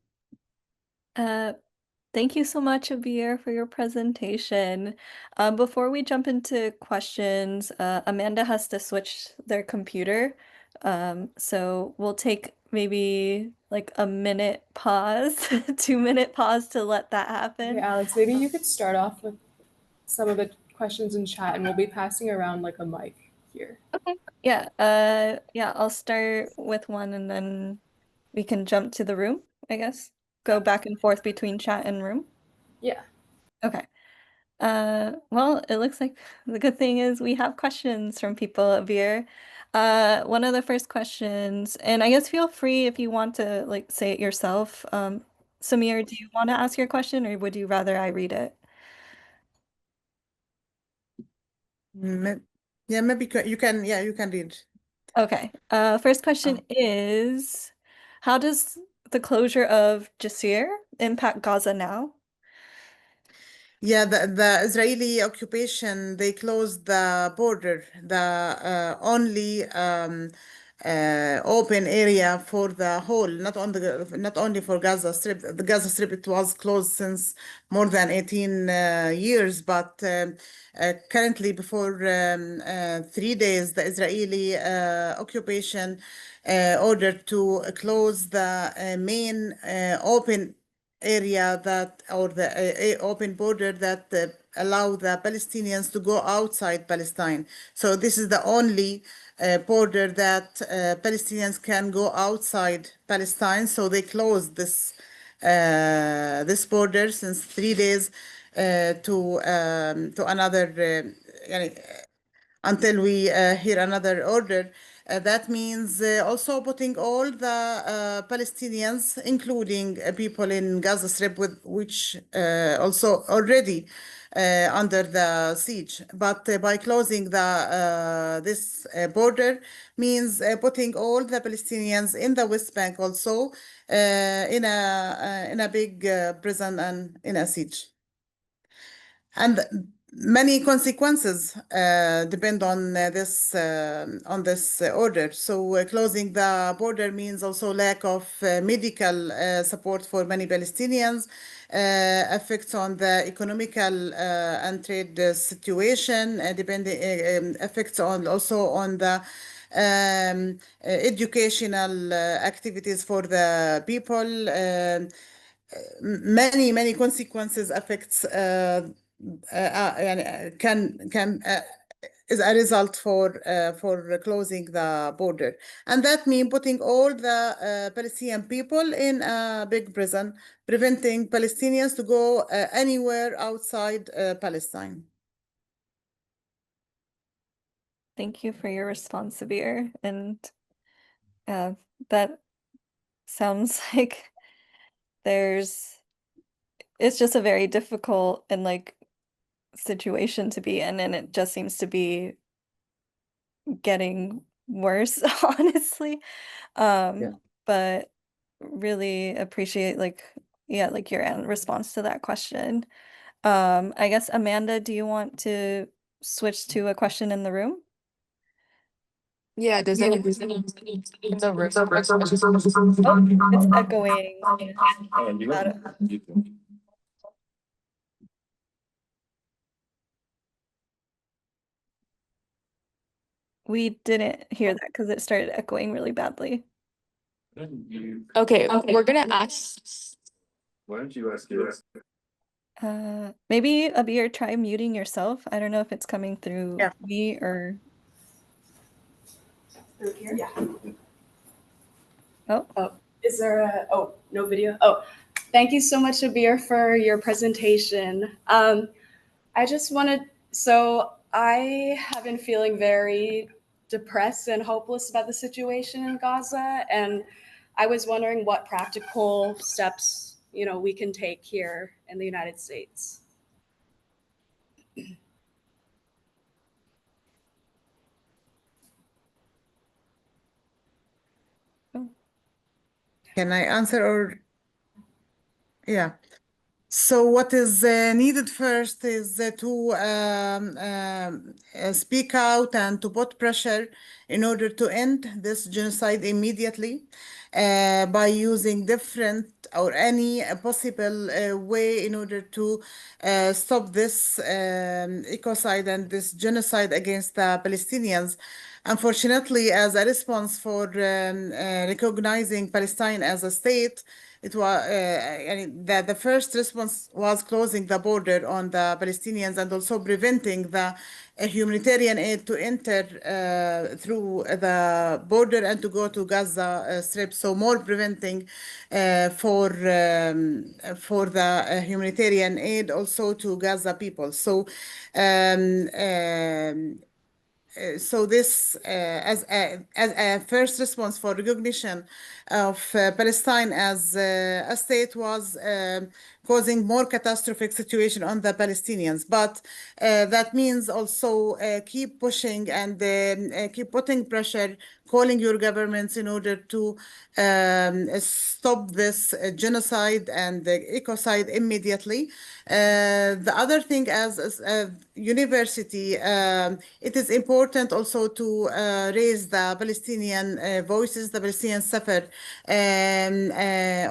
Thank you so much, Abeer, for your presentation. Before we jump into questions, Amanda has to switch their computer. So we'll take maybe like a minute pause, 2-minute pause to let that happen. Okay, Alex, maybe you could start off with some of the questions in chat, and we'll be passing around like a mic here. Okay. Yeah, I'll start with one and then we can jump to the room, I guess. Go back and forth between chat and room. Yeah. Okay. Well, it looks like the good thing is we have questions from people, Abeer. One of the first questions, and I guess feel free if you want to like say it yourself. Samir, do you want to ask your question or would you rather I read it? Yeah, maybe you can read. Okay. First question is, how does the closure of Jasir impact Gaza now? Yeah, the Israeli occupation, they closed the border, the only open area for the whole, not only for Gaza Strip. The Gaza Strip, it was closed since more than 18 years, but currently before 3 days, the Israeli occupation ordered to close the main open area that, or the open border that allow the Palestinians to go outside Palestine. So this is the only border that Palestinians can go outside Palestine. So they closed this border since 3 days to another until we hear another order. That means also putting all the Palestinians, including people in Gaza Strip, which also already under the siege. But by closing this border means putting all the Palestinians in the West Bank also in a big prison and in a siege. And many consequences depend on this order. So closing the border means also lack of medical support for many Palestinians, effects on the economical and trade situation, effects on also on the educational activities for the people. Many consequences affects can is a result for closing the border, and that means putting all the Palestinian people in a big prison, preventing Palestinians to go anywhere outside Palestine. Thank you for your response, Abeer. And that sounds like it's just a very difficult and like situation to be in, and it just seems to be getting worse, honestly. But really appreciate like your response to that question. I guess Amanda, do you want to switch to a question in the room? Yeah, does anyone in the room? Oh, it's echoing. We didn't hear that because it started echoing really badly. Okay, we're gonna ask. Why don't you ask yours? Maybe Abeer, try muting yourself. I don't know if it's coming through Yeah. me or Through here? Yeah. oh. Is there no video? Oh, thank you so much, Abeer, for your presentation. I just wanted, so I have been feeling very depressed and hopeless about the situation in Gaza, and I was wondering what practical steps, we can take here in the United States. Can I answer or? Yeah. So what is needed first is to speak out and to put pressure in order to end this genocide immediately by using different or any possible way in order to stop this ecocide and this genocide against the Palestinians. Unfortunately, as a response for recognizing Palestine as a state, it was the first response was closing the border on the Palestinians and also preventing the humanitarian aid to enter through the border and to go to Gaza Strip. So more preventing for the humanitarian aid also to Gaza people. So so this as a first response for recognition of Palestine as a state was causing more catastrophic situation on the Palestinians. But that means also keep pushing and keep putting pressure, calling your governments in order to stop this genocide and ecocide immediately. The other thing as a university, it is important also to raise the Palestinian voices, the Palestinian suffer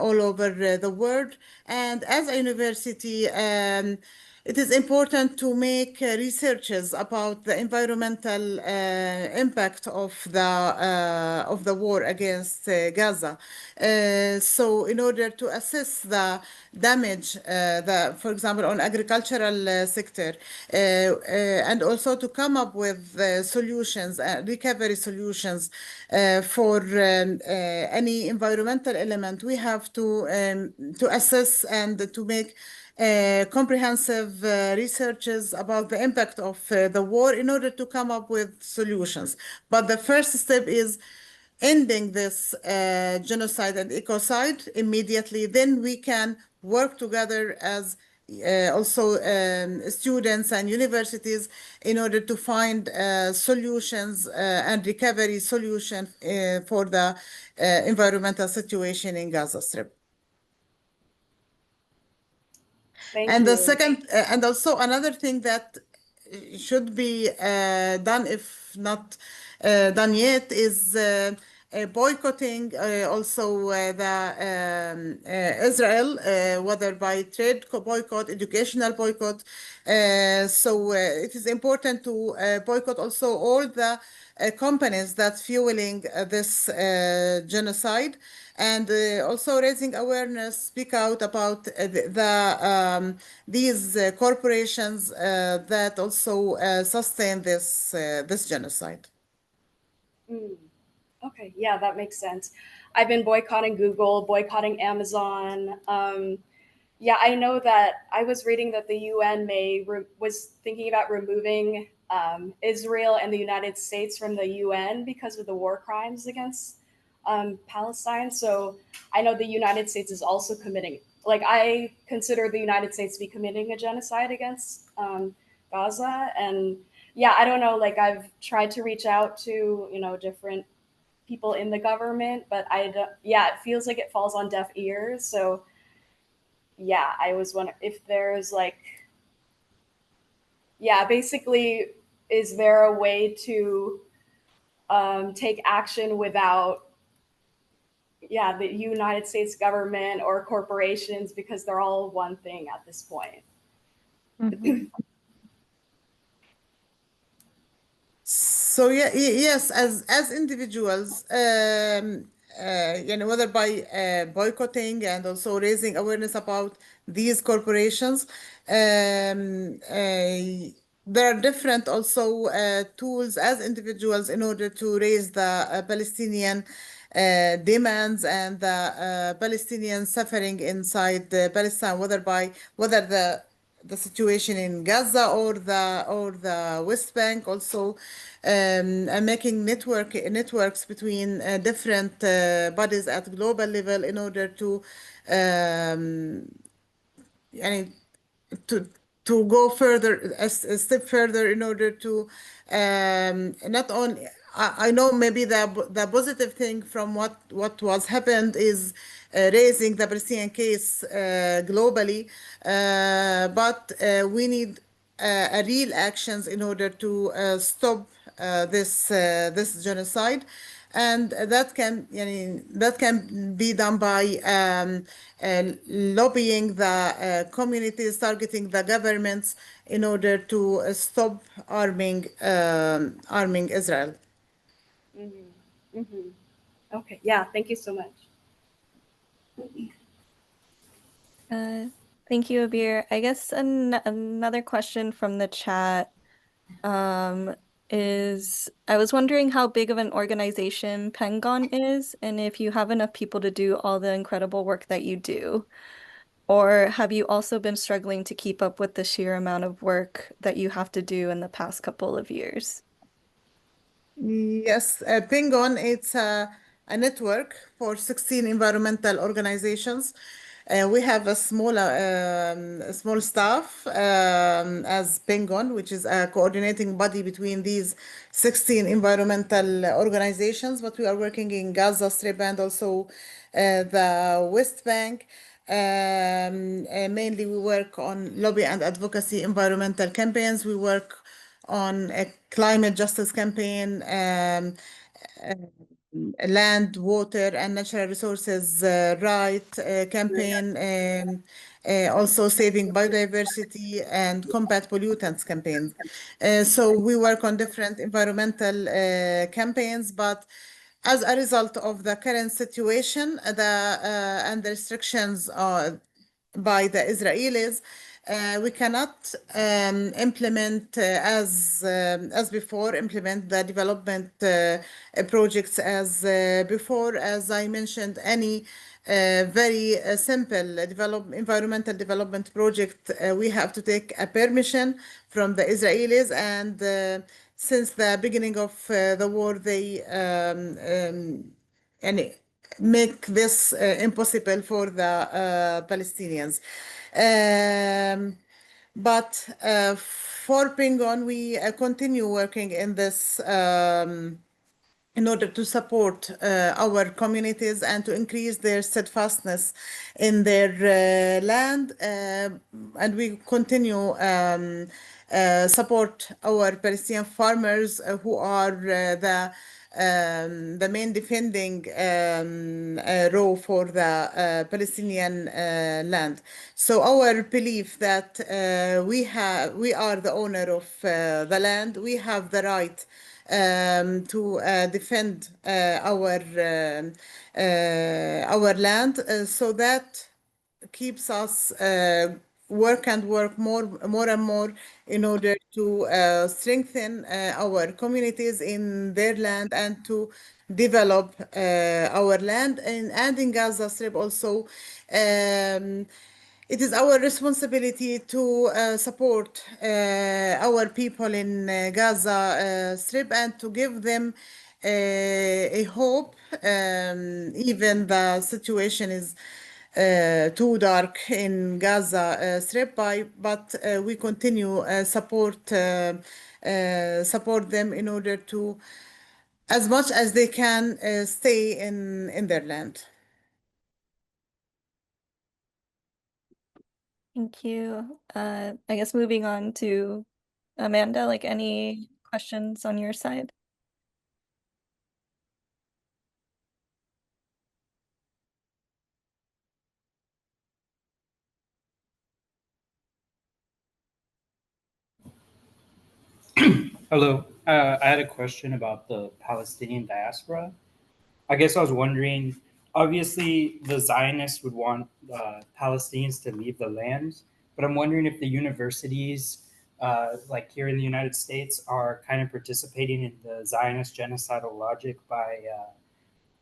all over the world. And as a university, it is important to make researches about the environmental impact of the war against Gaza. So, in order to assess the damage, for example, on agricultural sector, and also to come up with solutions, recovery solutions for any environmental element, we have to assess and to make comprehensive researches about the impact of the war in order to come up with solutions. But the first step is ending this genocide and ecocide immediately. Then we can work together as also students and universities in order to find solutions and recovery solution for the environmental situation in Gaza Strip. Thank And you. the second, and also another thing that should be done, if not done yet, is boycotting also the Israel, whether by trade boycott, educational boycott. So it is important to boycott also all the companies that fueling this genocide, and also raising awareness, speak out about these corporations that also sustain this genocide. Mm. Okay, yeah, that makes sense. I've been boycotting Google, boycotting Amazon. Yeah, I know that I was reading that the UN was thinking about removing Israel and the United States from the UN because of the war crimes against Palestine. So I know the United States is also committing, like I consider the United States to be committing a genocide against Gaza. And yeah, I don't know, like I've tried to reach out to, different people in the government, but yeah, it feels like it falls on deaf ears. So yeah, I was wondering if there's basically, is there a way to take action without, the United States government or corporations, because they're all one thing at this point. Mm-hmm. So yes, as individuals, whether by boycotting and also raising awareness about these corporations, there are different also tools as individuals in order to raise the Palestinian demands and the Palestinian suffering inside Palestine, whether the situation in Gaza or the West Bank, also and making networks between different bodies at global level in order to يعني to to go further, a step further, in order to not only I know maybe the positive thing from what was happened is raising the Palestinian case globally, but we need a real actions in order to stop this genocide, and that can be done by lobbying the communities, targeting the governments in order to stop arming Israel. Okay, yeah, thank you so much. Thank you, Abeer. I guess another question from the chat is I was wondering how big of an organization PENGON is, and if you have enough people to do all the incredible work that you do. Or have you also been struggling to keep up with the sheer amount of work that you have to do in the past couple of years? Yes, PENGON, it's a network for 16 environmental organizations. We have a small staff as PENGON, which is a coordinating body between these 16 environmental organizations. But we are working in Gaza Strip and also the West Bank. Mainly, we work on lobby and advocacy environmental campaigns. We work on a climate justice campaign, land, water, and natural resources right campaign, also saving biodiversity and combat pollutants campaigns. So we work on different environmental campaigns, but as a result of the current situation, and the restrictions by the Israelis, we cannot implement as before, implement the development projects as before. As I mentioned, any very simple environmental development project, we have to take a permission from the Israelis, and since the beginning of the war, they and make this impossible for the Palestinians. But for PENGON, we continue working in this in order to support our communities and to increase their steadfastness in their land. And we continue support our Palestinian farmers who are the main defending row for the Palestinian land. So our belief that we are the owner of the land, we have the right to defend our land, so that keeps us work more and more in order to strengthen our communities in their land and to develop our land, and in Gaza Strip also. It is our responsibility to support our people in Gaza Strip and to give them a hope, even the situation is too dark in Gaza Strip, but we continue support them in order to, as much as they can, stay in their land. Thank you. I guess moving on to Amanda, like any questions on your side? Hello. I had a question about the Palestinian diaspora. I guess I was wondering, obviously, the Zionists would want Palestinians to leave the land, but I'm wondering if the universities, like here in the United States, are kind of participating in the Zionist genocidal logic by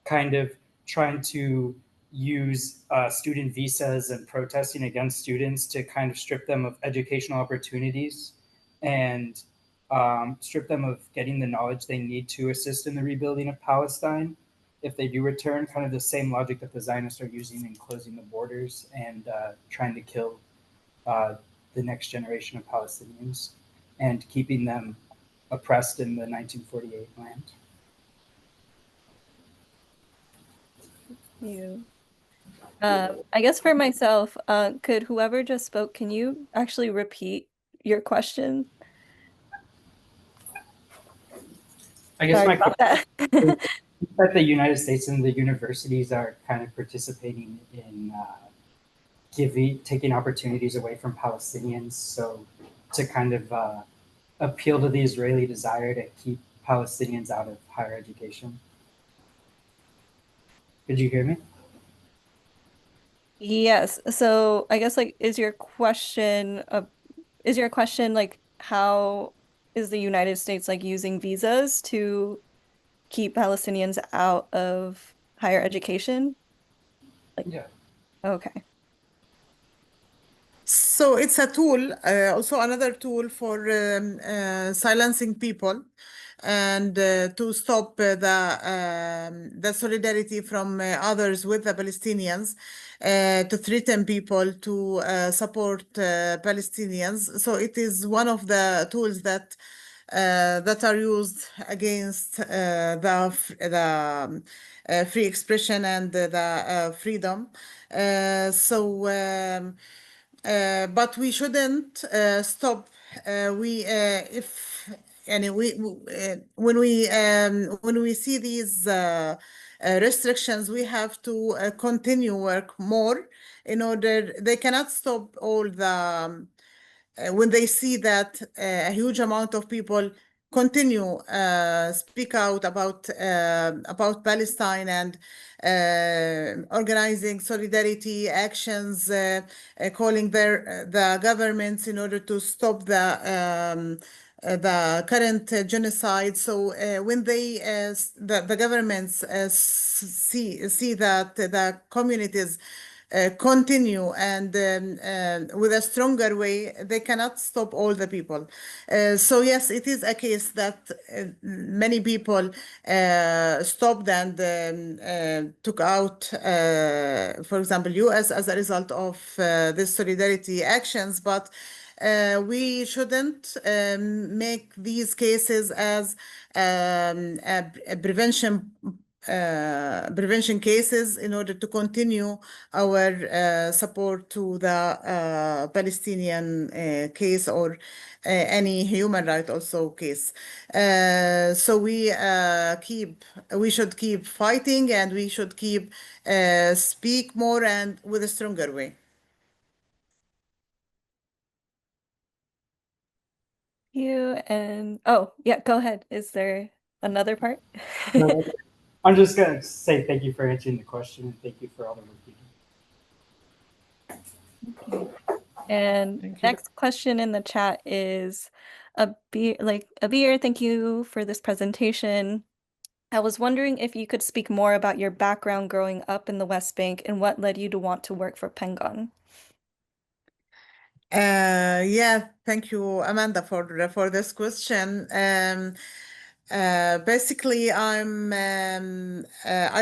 kind of trying to use student visas and protesting against students to kind of strip them of educational opportunities and strip them of getting the knowledge they need to assist in the rebuilding of Palestine if they do return, kind of the same logic that the Zionists are using in closing the borders and trying to kill the next generation of Palestinians and keeping them oppressed in the 1948 land. You. I guess for myself, could whoever just spoke, can you actually repeat your question? I guess Sorry my about question that. is that the United States and the universities are kind of participating in taking opportunities away from Palestinians, so to kind of appeal to the Israeli desire to keep Palestinians out of higher education. Did you hear me? Yes. So I guess like is your question like how is the United States like using visas to keep Palestinians out of higher education? Yeah. Okay. So it's a tool, also another tool for silencing people and to stop the solidarity from others with the Palestinians, to threaten people to support Palestinians. So it is one of the tools that are used against the free expression and the freedom. But we shouldn't stop. If and when we see these restrictions, we have to continue work more in order. They cannot stop all the when they see that a huge amount of people continue speak out about Palestine and organizing solidarity actions, calling the governments in order to stop the current genocide. So when the governments see that the communities continue and with a stronger way, they cannot stop all the people. So yes, it is a case that many people stopped and took out, for example, US as a result of this solidarity actions, but we shouldn't make these cases as a prevention cases in order to continue our support to the Palestinian case or any human right also case. So we should keep fighting and we should keep speak more and with a stronger way. You and oh, yeah, go ahead. Is there another part? No, I'm just gonna say thank you for answering the question and thank you for all the work you do. And Thank you. next question in the chat is Abeer, thank you for this presentation. I was wondering if you could speak more about your background growing up in the West Bank and what led you to want to work for PENGON. Yeah, thank you, Amanda, for this question. Basically, I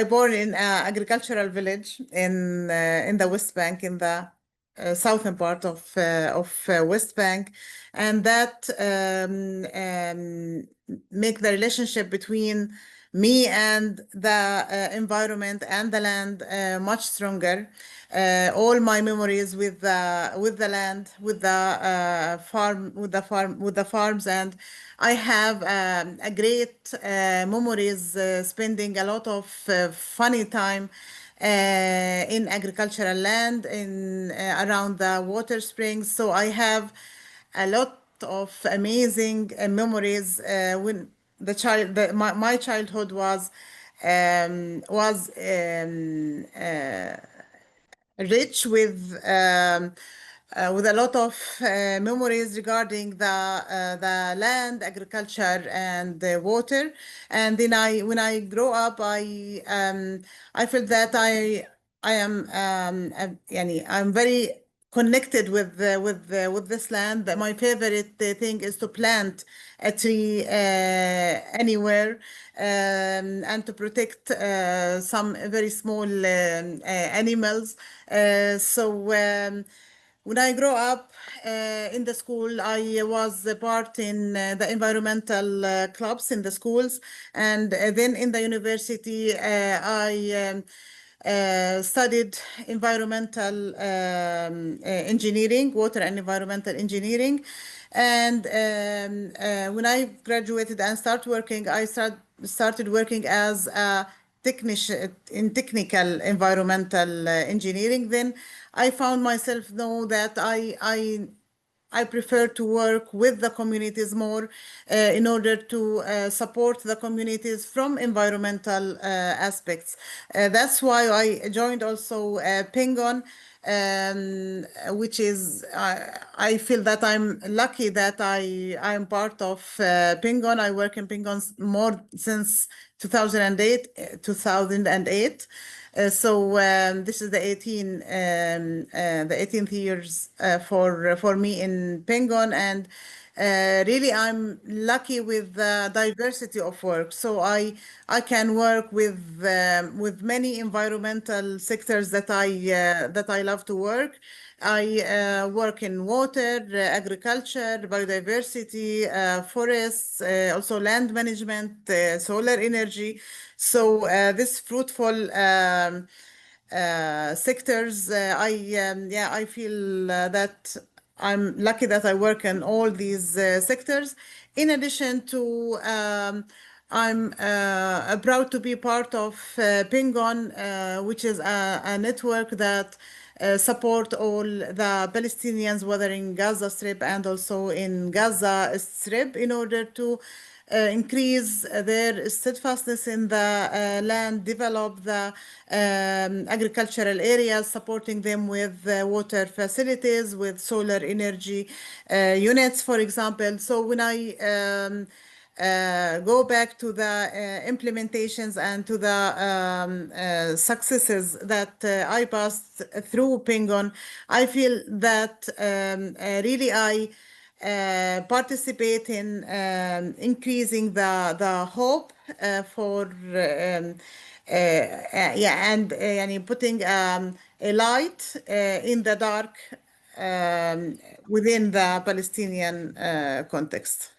born in an agricultural village in the West Bank, in the southern part of West Bank, and that make the relationship between me and the environment and the land much stronger. All my memories with the land, with the farms, and I have a great memories spending a lot of funny time in agricultural land in around the water springs. So I have a lot of amazing memories when my childhood was rich with a lot of memories regarding the land, agriculture, and the water. And then when I grow up, I felt that I am I'm very connected with this land. That my favorite thing is to plant a tree anywhere and to protect some very small animals. When I grow up in the school, I was a part in the environmental clubs in the schools, and then in the university, I studied environmental engineering, water and environmental engineering. And when I graduated and started working, I started working as a technician in technical environmental engineering. Then I found myself know that I prefer to work with the communities more in order to support the communities from environmental aspects. That's why I joined also PENGON, which is, I feel that I'm lucky that I'm part of PENGON. I work in PENGON more since 2008. This is the 18th years for me in PENGON, and really I'm lucky with the diversity of work. So I can work with many environmental sectors that I love to work. I work in water, agriculture, biodiversity, forests, also land management, solar energy. So this fruitful sectors, I feel that I'm lucky that I work in all these sectors. In addition to, I'm proud to be part of PENGON, which is a network that support all the Palestinians, whether in Gaza Strip and also in Gaza Strip, in order to increase their steadfastness in the land, develop the agricultural areas, supporting them with water facilities, with solar energy units, for example. So when I go back to the implementations and to the successes that I passed through PENGON, I feel that really I participate in increasing the hope for and putting a light in the dark within the Palestinian context.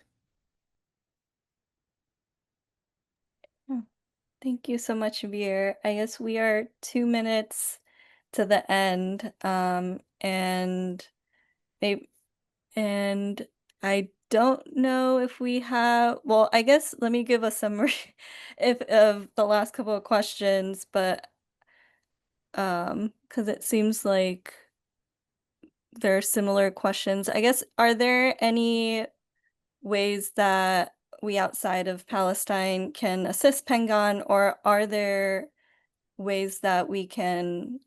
Thank you so much, Abeer. I guess we are 2 minutes to the end, and I don't know if we have. Well, I guess let me give a summary if of the last couple of questions, but because it seems like there are similar questions. I guess, are there any ways that we outside of Palestine can assist PENGON, or are there ways that we can,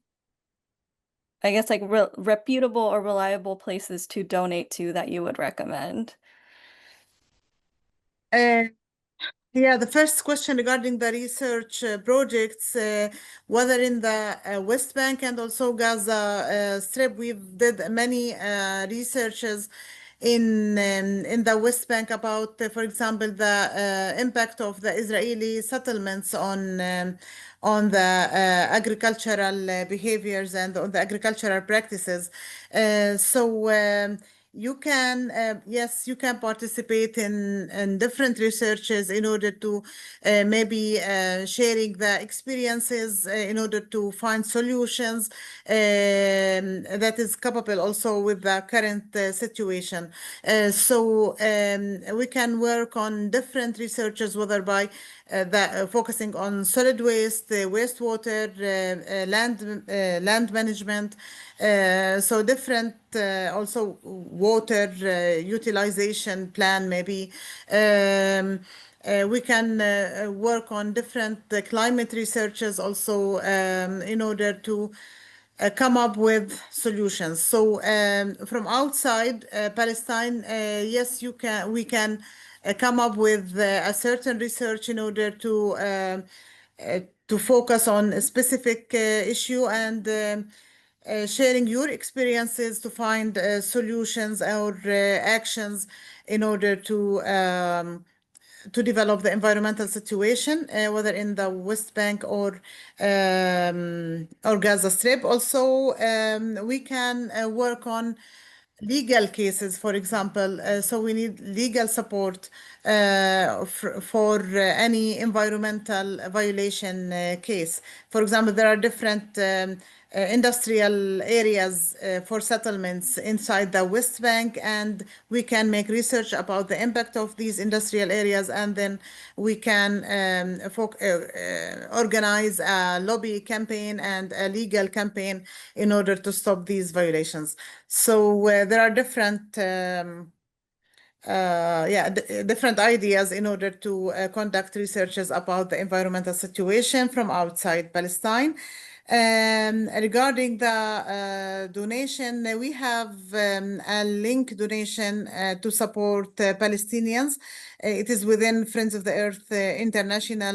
I guess, like reputable or reliable places to donate to that you would recommend? Yeah, the first question regarding the research projects, whether in the West Bank and also Gaza Strip, we've did many researches in the West Bank about, for example, the impact of the Israeli settlements on the agricultural behaviors and on the agricultural practices. You can, yes, you can participate in different researches in order to maybe sharing the experiences in order to find solutions that is capable also with the current situation. We can work on different researches, whether by focusing on solid waste, wastewater, land management, so different also water utilization plan maybe. We can work on different climate researches also in order to come up with solutions. So from outside Palestine, yes, we can come up with a certain research in order to focus on a specific issue and sharing your experiences to find solutions or actions in order to develop the environmental situation, whether in the West Bank or Gaza Strip. Also, we can work on legal cases, for example. So we need legal support for any environmental violation case. For example, there are different industrial areas for settlements inside the West Bank, and we can make research about the impact of these industrial areas, and then we can organize a lobby campaign and a legal campaign in order to stop these violations. So there are different different ideas in order to conduct researches about the environmental situation from outside Palestine. Regarding the donation, we have a link donation to support Palestinians. It is within Friends of the Earth International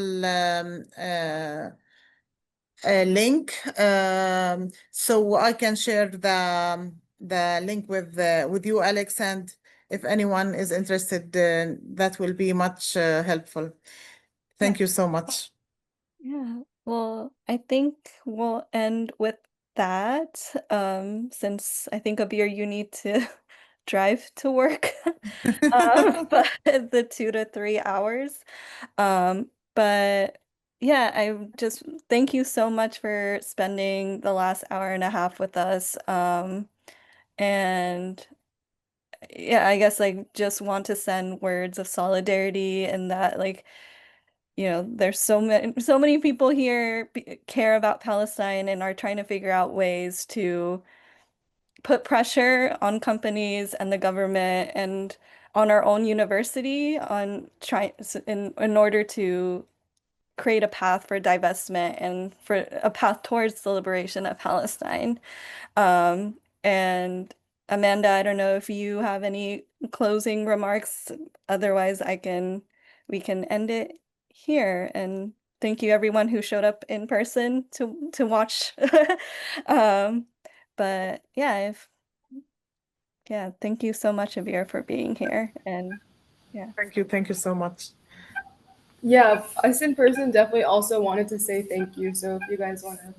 link. So I can share the link with you, Alex, and if anyone is interested, that will be much helpful. Thank you so much. Yeah, well, I think we'll end with that, since I think Abeer, you need to drive to work, but the 2 to 3 hours. But yeah, I just thank you so much for spending the last hour and a half with us. And yeah, I guess like just want to send words of solidarity and that like, you know, there's so many people here care about Palestine and are trying to figure out ways to put pressure on companies and the government and on our own university on trying in order to create a path for divestment and for a path towards the liberation of Palestine. And Amanda, I don't know if you have any closing remarks. Otherwise, we can end it here. And thank you everyone who showed up in person to watch. But yeah, thank you so much, Abeer, for being here. And yeah. Thank you so much. Yeah, us in person definitely also wanted to say thank you. So if you guys want to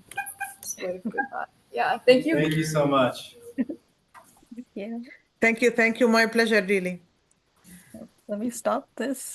just wave goodbye. Yeah, thank you. Thank you so much. Yeah. Thank you. My pleasure, really. Let me stop this.